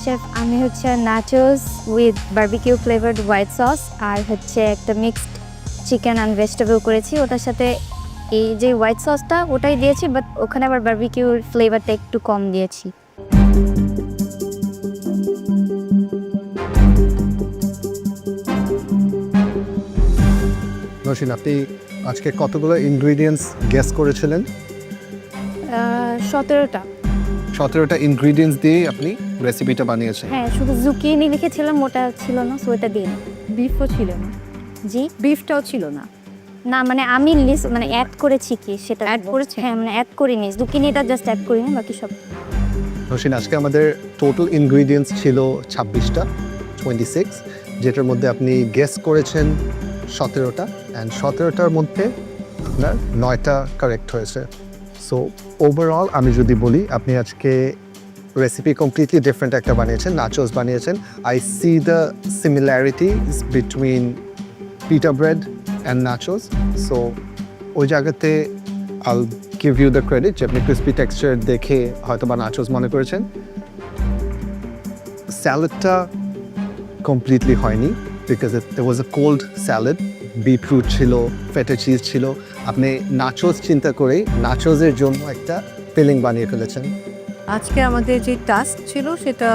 G: শেফ, আমি হচ্ছে nachos with barbecue flavoured white sauce আর হচ্ছে একটা মিক্সড চিকেন অ্যান্ড ভেজিটেবল করেছি, ওটার সাথে এই যে হোয়াইট সসটা ওটাই দিয়েছি, বাট ওখানে আবার বারবিকিউর ফ্লেভারটা একটু কম দিয়েছি।
I: নসীন, আপনি আজকে কতগুলো ইনগ্রিডিয়েন্টস গেস করেছিলেন?
G: 17টা।
I: 17টা ইনগ্রিডিয়েন্টস দিয়ে আপনি রেসিপিটা বানিয়েছেন?
G: হ্যাঁ, শুধু জুকিনি লিখেছিলাম, ওটা ছিল না, সো এটা দিন।
E: বিফও ছিল না?
G: জি,
E: বিফটাও ছিল না।
G: না, মানে আমি লিস্ট মানে অ্যাড করেছি কি সেটা
E: অ্যাড করেছি।
G: হ্যাঁ, মানে অ্যাড করিনি, জুকিনিটা জাস্ট অ্যাড করিনি, বাকি সব।
I: নসীন, আজকে আমাদের টোটাল ইনগ্রিডিয়েন্টস ছিল 26টা, 26, যেটার মধ্যে আপনি গেস করেছেন 17টা, অ্যান্ড 17টার মধ্যে আপনার 9টা কারেক্ট হয়েছে। সো ওভারঅল আমি যদি বলি, আপনি আজকে রেসিপি কমপ্লিটলি ডিফারেন্ট একটা বানিয়েছেন, নাচোস বানিয়েছেন। I C the similarities between পিটা ব্রেড অ্যান্ড নাচোস। সো ওই জায়গাতে আল গিভ ইউ দ্য ক্রেডিট যে আপনি ক্রিসপি টেক্সচার দেখে হয়তো বা নাচোস মনে করেছেন। স্যালাডটা কমপ্লিটলি হয়নি, because it was a cold salad, beetroot ছিল, ফেটা চিজ ছিল। আপনি নাচোস চিন্তা করেই নাচোসের জন্য একটা ফিলিং বানিয়ে ফেলেছেন।
E: আজকে আমাদের যে টাস্ক ছিল সেটা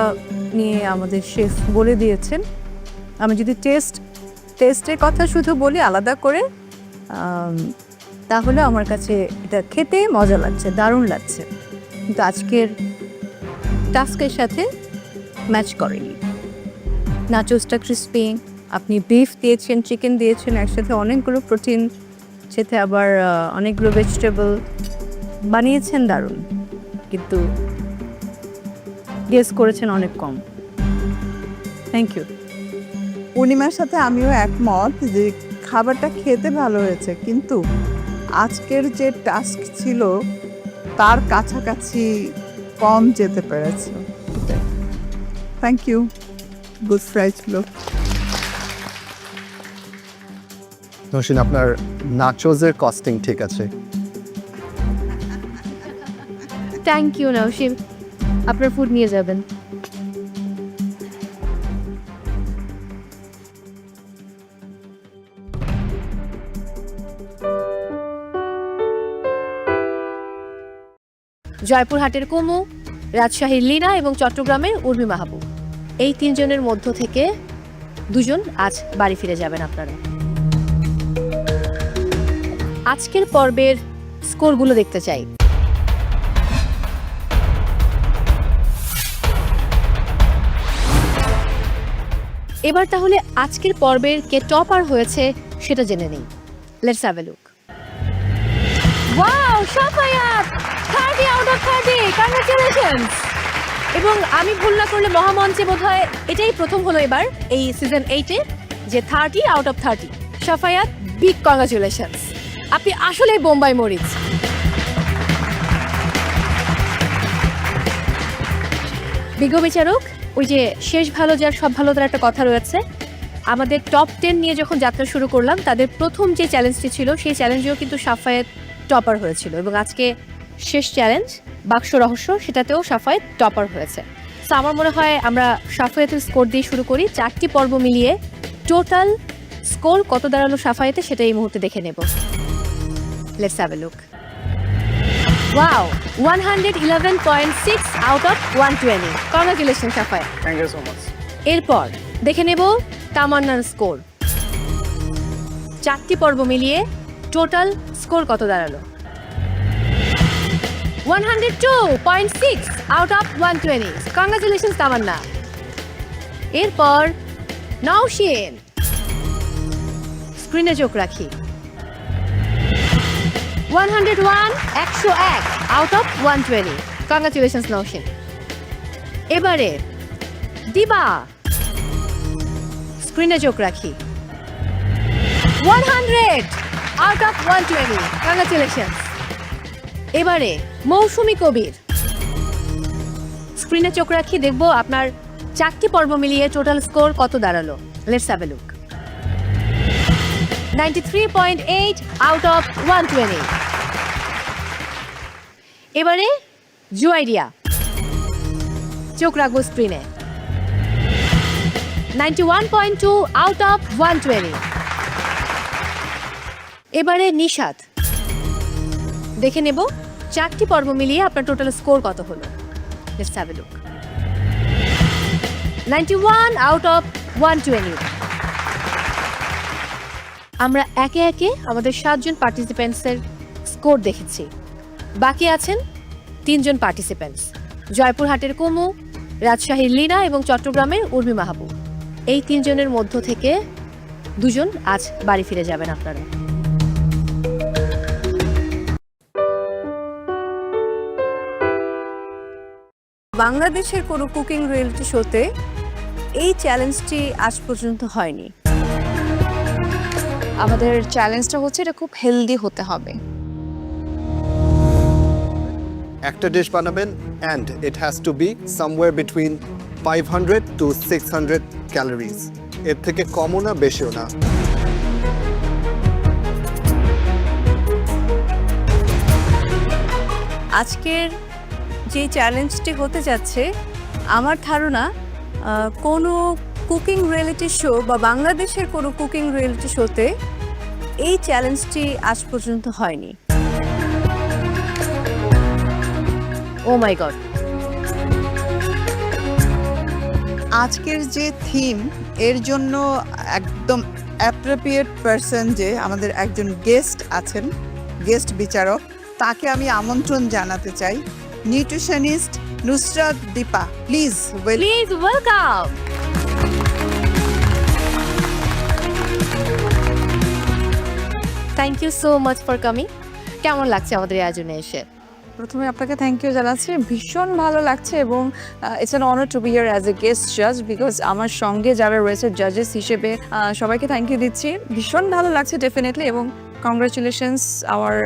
E: নিয়ে আমাদের শেফ বলে দিয়েছেন। আমি যদি টেস্টের কথা শুধু বলি আলাদা করে, তাহলে আমার কাছে এটা খেতে মজা লাগছে, দারুণ লাগছে, কিন্তু আজকের টাস্কের সাথে ম্যাচ করেনি। নাচোসটা ক্রিসপি, আপনি বিফ দিয়েছেন, চিকেন দিয়েছেন, একসাথে অনেকগুলো প্রোটিন, সাথে আবার অনেকগুলো ভেজিটেবল বানিয়েছেন, দারুণ, কিন্তু গেস করেছেন অনেক কম। Thank you.
X: পূর্ণিমার সাথে আমিও একমত যে খাবারটা খেতে ভালো হয়েছে, কিন্তু আজকের যে টাস্ক ছিল তার কাছাকাছি কম যেতে পেরেছে। থ্যাংক ইউ, গুড ফ্রাইড ছিল।
I: নসীন, আপনার নাচোসের কস্টিং ঠিক আছে।
G: থ্যাংক ইউ নওশিন, আপনার ফুড নিয়ে যাবেন।
Y: জয়পুরহাটের কুমু, রাজশাহীর লীনা এবং চট্টগ্রামের উর্মি মাহবুব, এই তিনজনের মধ্য থেকে দুজন আজ বাড়ি ফিরে যাবেন আপনারা। আজকের পর্বের স্কোরগুলো দেখতে চাই। এবার তাহলে আজকের পর্বের কে টপার হয়েছে সেটা জেনে নেই। Let's have a look. Wow, Safayat 30 out of 30, congratulations. এবং আমি ভুল না করলে মহামঞ্চে বোধহয় এটাই প্রথম হলো এবার এই সিজন 8-এ যে 30 out of 30। Safayat, big congratulations, আপনি আসলেই বোম্বাই মরিচ। বিজ্ঞ বিচারক, ওই যে শেষ ভালো যার সব ভালো তার একটা কথা রয়েছে। আমাদের টপ 10 নিয়ে যখন যাত্রা শুরু করলাম, তাদের প্রথম যে চ্যালেঞ্জটি ছিল সেই চ্যালেঞ্জেও কিন্তু সাফায়েত টপার হয়েছিল, এবং আজকে শেষ চ্যালেঞ্জ বাক্স রহস্য, সেটাতেও সাফায়েত টপার হয়েছে। তো আমার মনে হয় আমরা সাফায়েতের স্কোর দিয়ে শুরু করি। 4টি পর্ব মিলিয়ে টোটাল স্কোর কত দাঁড়ালো সাফায়েতে সেটা এই মুহূর্তে দেখে নেব। Let's have a look. Wow, 111.6 out of 120। Congratulation Safayet.
D: Thank you so much.
Y: এরপর দেখে নেব তামান্নার স্কোর। 4টি পর্ব মিলিয়ে টোটাল স্কোর কত দাঁড়ালো? 102.6 আউট অফ 120। কংগ্রাচুলেশন তামান্না। এরপর নওশিন, স্ক্রিনে চোখ রাখি। 101 আউট অফ 120। কংগ্রাচুলেশন নওশিন। এবারে দিবা, স্ক্রিনে চোখ রাখি। 100 আউট অফ 120। কংগ্রাচুলেশন। এবারে মৌসুমী কবির, স্ক্রিনে চোখ রাখি, দেখবো আপনার 4টি পর্ব মিলিয়ে টোটাল স্কোর কত দাঁড়ালো। Let's have a look. 93.8 out of 120। এবারে জুয়াইরিয়া, চোখ রাখবো স্ক্রিনে। 91.2 আউট অফ 120। এবারে নিশাত, দেখে নেব 4টি পর্ব মিলিয়ে আপনার টোটাল স্কোর কত হলো। Let's have a look. 91 out of 120। আমরা একে একে আমাদের 7 জন পার্টিসিপেন্টসের স্কোর দেখেছি। বাকি আছেন 3 জন পার্টিসিপেন্টস, জয়পুরহাটের কুমু, রাজশাহীর লীনা এবং চট্টগ্রামের উর্মি মাহবুব। এই 3 জনের মধ্য থেকে 2 জন আজ বাড়ি ফিরে যাবেন আপনারা।
E: বাংলাদেশের কোনো কুকিং রিয়েলিটি শোতে এই চ্যালেঞ্জটি আজ পর্যন্ত হয়নি।
X: আমাদের চ্যালেঞ্জটা হচ্ছে এটা খুব হেলদি হতে হবে।
I: একটা ডিশ বানাবেন and it has to be somewhere between 500 to 600 calories. এর থেকে কমও না বেশিও না।
E: আজকের যে চ্যালেঞ্জটি হতে যাচ্ছে, আমার ধারণা কোনো কুকিং রিয়েলিটি শো বা বাংলাদেশের কোনো কুকিং রিয়েলিটি শোতে এই চ্যালেঞ্জটি আজ পর্যন্ত হয়নি।
Y: ও মাই গড।
X: আজকের যে থিম, এর জন্য একদম অ্যাপ্রোপ্রিয়েট পারসন যে আমাদের একজন গেস্ট আছেন, গেস্ট বিচারক, তাকে আমি আমন্ত্রণ জানাতে চাই। Nutritionist Nusrat Dipa, please
Y: welcome. Thank you so much for coming. কেমন লাগছে আমাদের এই আয়োজনে এসে?
X: প্রথমে আপনাকে থ্যাংক ইউ জানাচ্ছি, ভীষণ ভালো লাগছে এবং it's an honour to be here as a guest জাজ, বিকজ আমার সঙ্গে যারা রয়েছে জাজেস হিসেবে সবাইকে থ্যাংক ইউ দিচ্ছি। ভীষণ ভালো লাগছে ডেফিনেটলি, এবং কংগ্রাচুলেশনস আওয়ার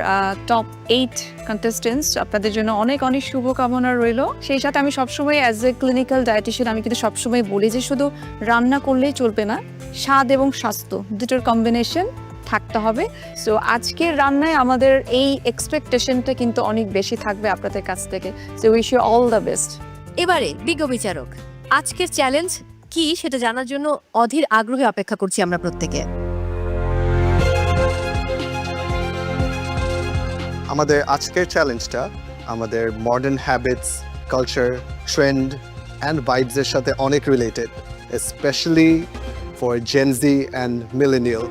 X: টপ 8 কন্টেস্টেন্টস। আপনাদের জন্য অনেক অনেক শুভকামনা রইল। সেই সাথে আমি সবসময় অ্যাজ এ ক্লিনিক্যাল ডায়েটিশিয়ান আমি কিন্তু সবসময় বলি যে শুধু রান্না করলেই চলবে না, স্বাদ এবং স্বাস্থ্য দুটোর কম্বিনেশন থাকতে হবে। সো আজকের রান্নায় আমাদের এই এক্সপেকটেশনটা কিন্তু অনেক বেশি থাকবে আপনাদের কাছ থেকে। So wish you all the best.
Y: এবারে বিজ্ঞ বিচারক, আজকের চ্যালেঞ্জ কি সেটা জানার জন্য অধীর আগ্রহে অপেক্ষা করছি আমরা প্রত্যেকে।
I: আমাদের আজকের চ্যালেঞ্জটা আমাদের modern habits, culture, trend and ভাইবসের সাথে অনেক related, specially for Gen Z and millennial.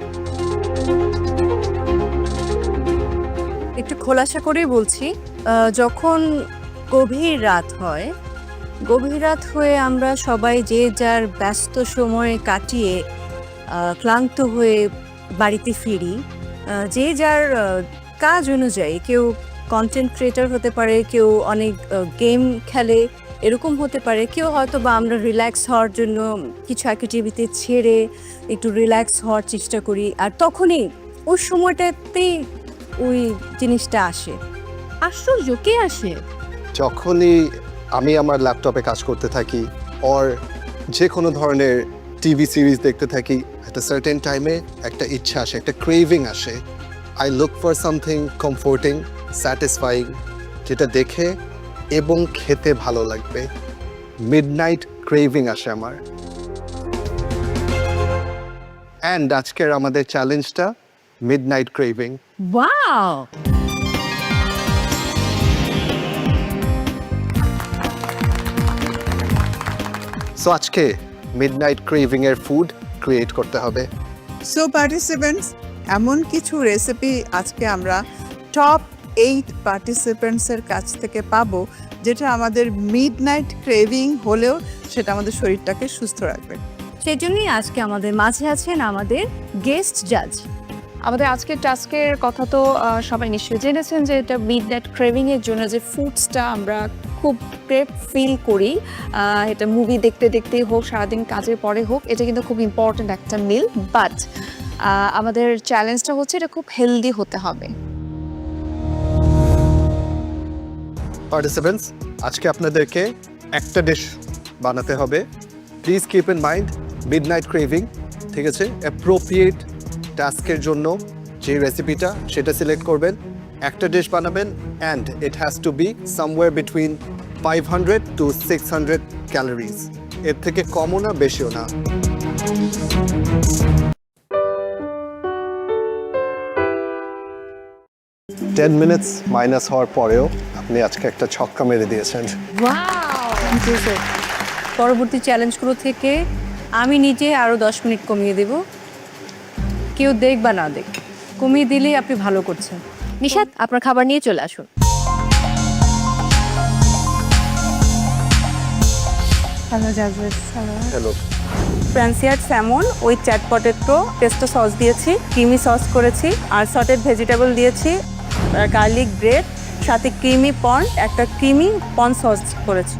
E: একটু খোলাসা করেই বলছি, যখন গভীর রাত হয়, গভীর রাত হয়ে আমরা সবাই যে যার ব্যস্ত সময় কাটিয়ে ক্লান্ত হয়ে বাড়িতে ফিরি, যে যার কাজ অনুযায়ী, কেউ কন্টেন্ট ক্রিয়েটর হতে পারে, কেউ অনেক গেম খেলে, এরকম হতে পারে, কেউ হয়তো বা আমরা রিল্যাক্স হওয়ার জন্য কিছু অ্যাক্টিভিটি ছেড়ে একটু রিল্যাক্স হওয়ার চেষ্টা করি, আর তখনই ওই সময়টাতেই ওই জিনিসটা আসে।
Y: আশ্চর্য, কে আসে?
I: যখনই আমি আমার ল্যাপটপে কাজ করতে থাকি ওর যে কোনো ধরনের টিভি সিরিজ দেখতে থাকি, একটা সার্টেন টাইমে একটা ইচ্ছা আসে, একটা ক্রেভিং আসে। I look for something comforting, satisfying, যেটা দেখে এবং খেতে ভালো লাগবে। মিডনাইট ক্রেভিং আসে আমার। অ্যান্ড আজকের আমাদের চ্যালেঞ্জটা মিডনাইট ক্রেভিং।
Y: ওয়াও!
I: সো আজকে মিডনাইট ক্রেভিং এর ফুড ক্রিয়েট করতে হবে।
X: সো পার্টিসিপেন্টস, এমন কিছু রেসিপি আজকে আমরা টপ 8 পার্টিসিপেন্টসের কাছ থেকে পাবো যেটা আমাদের মিডনাইট ক্রেভিং হলেও সেটা আমাদের শরীরটাকে সুস্থ রাখবে।
E: সেই জন্যই আজকে আমাদের মাঝে আছেন আমাদের গেস্ট জাজ।
D: আমাদের আজকের টাস্কের কথা তো সবাই নিশ্চয়ই জেনেছেন যে এটা মিডনাইট ক্রেভিংয়ের জন্য যে ফুডসটা আমরা খুব ক্রেভ ফিল করি, এটা মুভি দেখতে দেখতেই হোক, সারাদিন কাজের পরে হোক, এটা কিন্তু খুব ইম্পর্ট্যান্ট একটা মিল। বাট আমাদের চ্যালেঞ্জটা হচ্ছে এটা খুব হেলদি হতে হবে।
I: পার্টিসিপেন্টস, আজকে আপনাদেরকে একটা ডিশ বানাতে হবে। Please keep in mind midnight craving, ঠিক আছে? অ্যাপ্রোপ্রিয়েট টাস্কের জন্য যে রেসিপিটা সেটা সিলেক্ট করবেন, একটা ডিশ বানাবেন, and it has to be somewhere between 500 to 600 calories. এর থেকে কমও না বেশিও না। টেন মিনিটস মাইনাস হওয়ার পরেও আপনি আজকে একটা ছক্কা মেরে দিয়েছেন।
E: ওয়াও! পরবর্তী চ্যালেঞ্জগুলো থেকে আমি নিজে আরও 10 মিনিট কমিয়ে দেব। কেউ দেখ বা না দেখ, কমিয়ে দিলেই আপনি ভালো করছেন। নিশাত, আপনার খাবার নিয়ে চলে আসুন।
X: হ্যালো জাজেস।
I: হ্যালো।
J: ফ্রান্সিয়ার স্যামন উইথ চ্যাট পটেটো পেস্টো সস দিয়েছি, ক্রিমি সস করেছি, আর সটেড ভেজিটেবল দিয়েছি, গার্লিক ব্রেড, সাথে ক্রিমি পর্ন, একটা ক্রিমি পর্ন সস করেছি।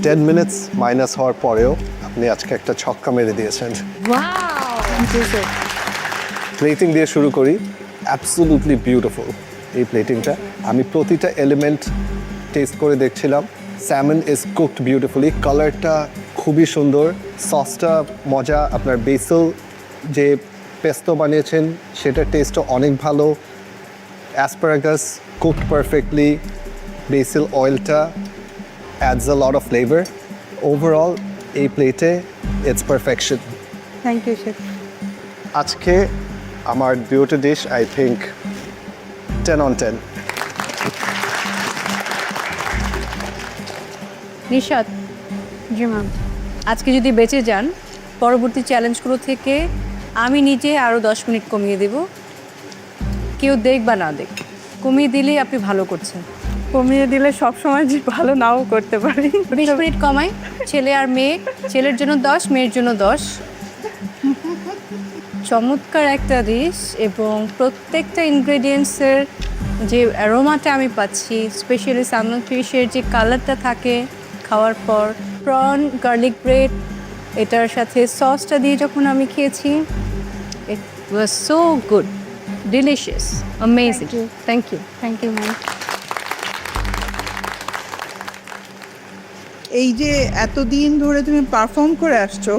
I: টেন মিনিটস মাইনাস হওয়ার পরেও আপনি আজকে একটা ছক্কা মেরে দিয়েছেন। প্লেটিং দিয়ে শুরু করি। অ্যাবসোলুটলি বিউটিফুল এই প্লেটিংটা। আমি প্রতিটা এলিমেন্ট টেস্ট করে দেখছিলাম। স্যামন ইজ কুকড বিউটিফুলি, কালারটা খুবই সুন্দর, সসটা মজা, আপনার বেসিল যে পেস্তো বানিয়েছেন সেটার টেস্টও অনেক ভালো, অ্যাসপারাগাস কুকড পারফেক্টলি, বেসিল অয়েলটা adds a lot of flavor. Overall, এই প্লেটে it's perfection.
J: Thank you chef.
I: আজকে আমার দুটো dish I think 10 on 10.
E: Nishat,
D: G ma'am.
E: আজকে যদি বেঁচে যান, পরবর্তী চ্যালেঞ্জগুলো থেকে আমি নিজে আরও 10 মিনিট কমিয়ে দেব। কেউ দেখ বা না দেখ, কমিয়ে দিলেই আপনি ভালো করছেন।
J: কমিয়ে দিলে সবসময় যে ভালো নাও করতে পারি।
E: 20 মিনিট কমাই, ছেলে আর মেয়ে, ছেলের জন্য 10, মেয়ের জন্য 10। চমৎকার একটা ডিশ, এবং প্রত্যেকটা ইনগ্রেডিয়েন্টসের যে অ্যারোমাটা আমি পাচ্ছি, স্পেশালি সালমন ফিশের যে কালারটা থাকে খাওয়ার পর, প্রন, গার্লিক ব্রেড, এটার সাথে সসটা দিয়ে যখন আমি খেয়েছি, it was so good, delicious, amazing. Thank you.
D: Thank you ma'am.
X: এই যে এতদিন ধরে তুমি পারফর্ম করে আসছো,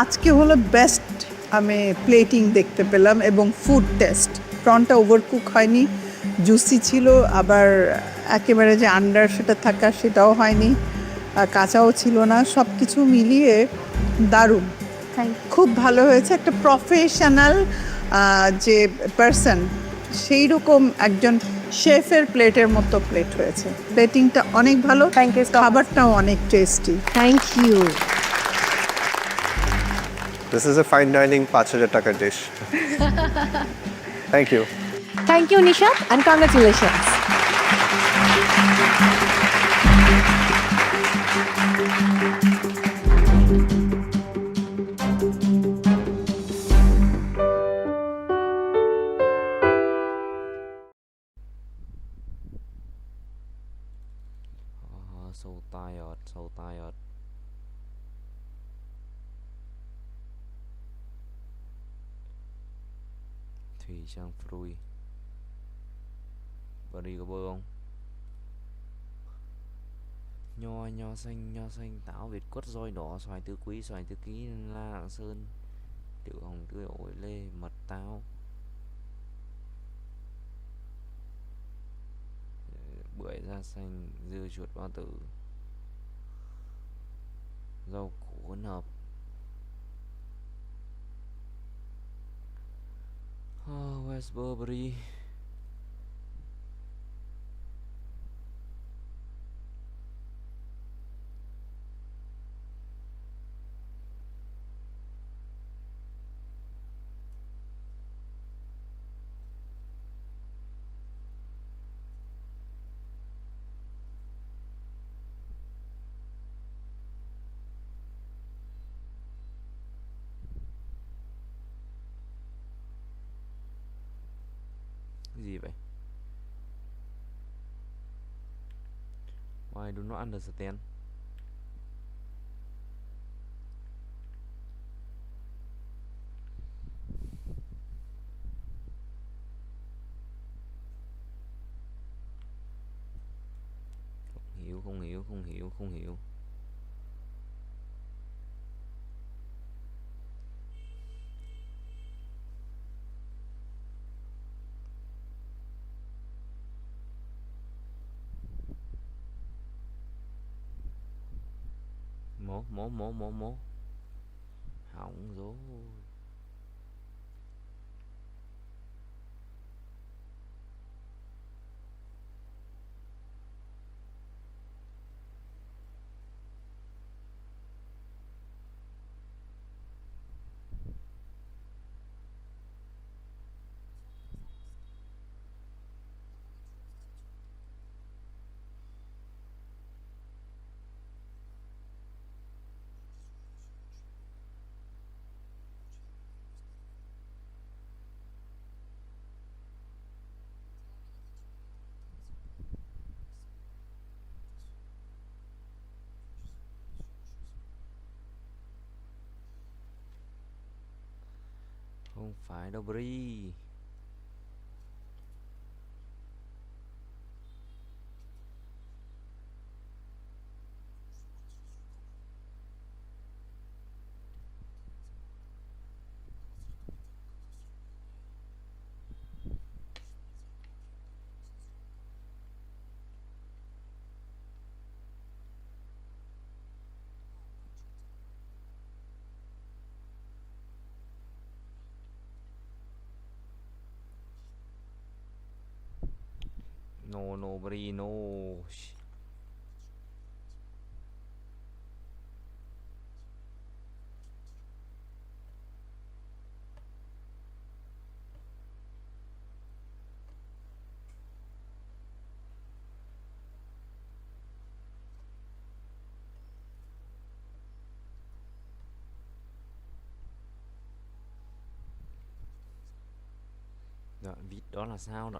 X: আজকে হলো বেস্ট আমি প্লেটিং দেখতে পেলাম, এবং ফুড টেস্ট। প্রনটা ওভারকুক হয়নি, জুসি ছিল, আবার একেবারে যে আন্ডার সেটা থাকা সেটাও হয়নি, কাঁচাও ছিল না, সব কিছু মিলিয়ে দারুণ, খুব ভালো হয়েছে। একটা প্রফেশনাল যে পার্সন সেই রকম একজন শেফের প্লেটের মতো প্লেট হয়েছে। প্লেটিংটা অনেক ভালো,
J: থ্যাংক ইউ।
X: খাবারটাও অনেক tasty.
E: Thank you.
I: This is a fine dining 5,000 টাকা dish. Thank you.
E: Thank you, Nishat, and congratulations.
K: So tired, so tired. Thủy Trang Frui. Và đi có bơ không? Nho xanh, táo Việt quất, roi đỏ, xoài tứ quý, xoài tứ ký, la Lạng Sơn, tiểu hồng tươi, ổi lê, mật táo.
N: 100 fruit. Body go bong. Nho xanh, xoay tứ quý, xoay tứ ký, la Lạng Sơn, tiểu hồng tươi, ổi lê, mật táo. 100 fruit. Body go bong. Nho xanh, xoay tứ quý, xoay tứ ký, la Lạng Sơn, tiểu hồng tươi, ổi lê, mật táo.
K: Hoa xanh, dưa chuột bao tử, rau củ hỗn hợp. West Burberry. Cái gì vậy? Why do not understand? Không hiểu. Mố. Hỏng rồi. Không phải đâu Bri. No Bri no. Đoạn vít đó là sao?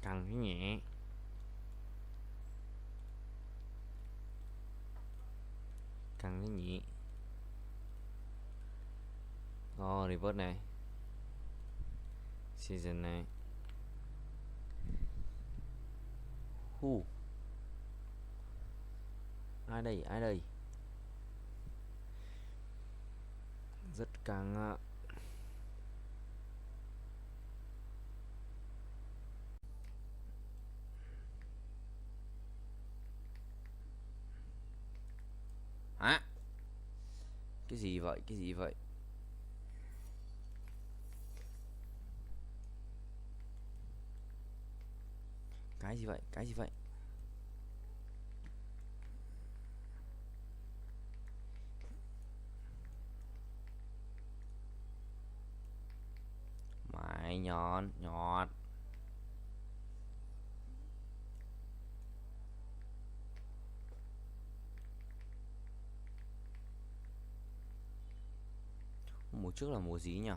K: Căng cái nhẹ. Reverse này. Season này. Ai đây? Rất căng ạ. Cái gì vậy? Cái gì vậy? Mày nhọn. Mùa trước là mùa gì nhỉ?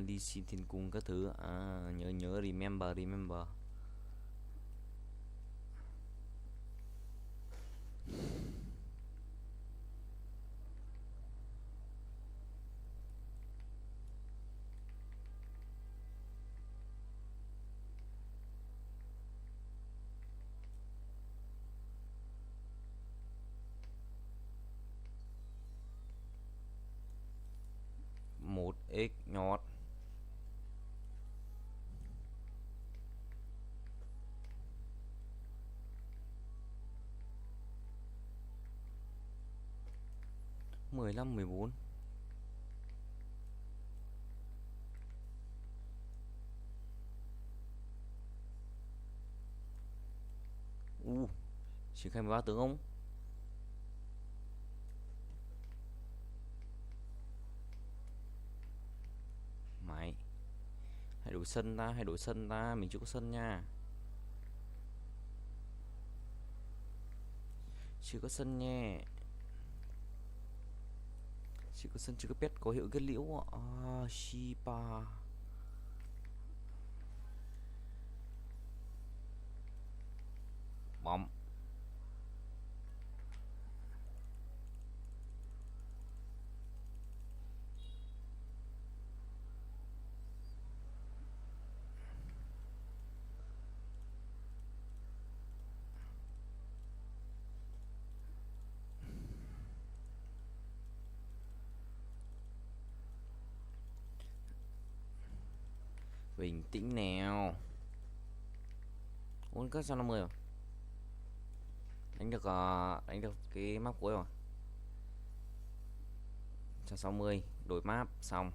K: Đi xin thiên cung các thứ. Nhớ remember. Một x nhọt. Mười lăm 14. Triển khai 13 tướng không? Mày hãy đổi sân ta, mình chưa có sân nha. Chưa có sân nha. Chưa có sân, chưa có pet có hiệu kết liễu. Shiba. Bom. Bình tĩnh nào. Ủa có 150 rồi. Đánh được cái map cuối rồi. 160 đổi map xong.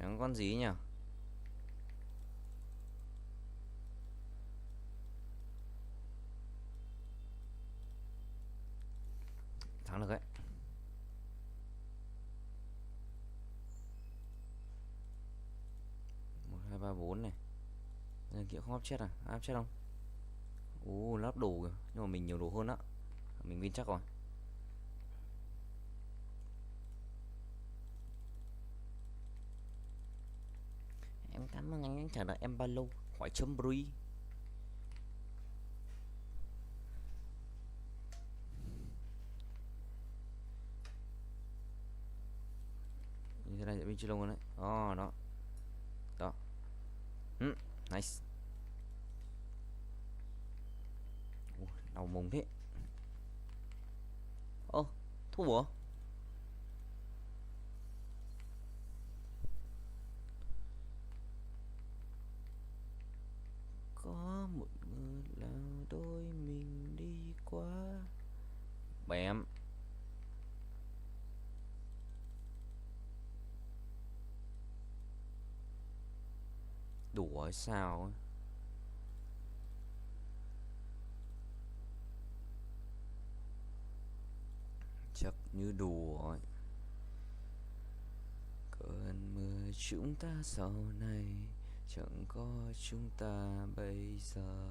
K: Chẳng có con gì nhỉ? Thắng được đấy. 1, 2, 3, 4 này. Nhân kiện không áp chết à? Áp chết không? Lắp đủ kìa. Nhưng mà mình nhiều đồ hơn á. Mình win chắc rồi. Em cảm ơn anh trả lời em bao lâu. Hỏi chấm bri. Như thế này sẽ bên chưa lông rồi đấy. Đó. Đó. Nice. Đau mông thế. Thua. Có một người là đôi mình đi qua. Bém. Đùa hay sao ấy. Chắc như đùa ấy. Cơn mưa chúng ta sau này chẳng có chúng ta bây giờ.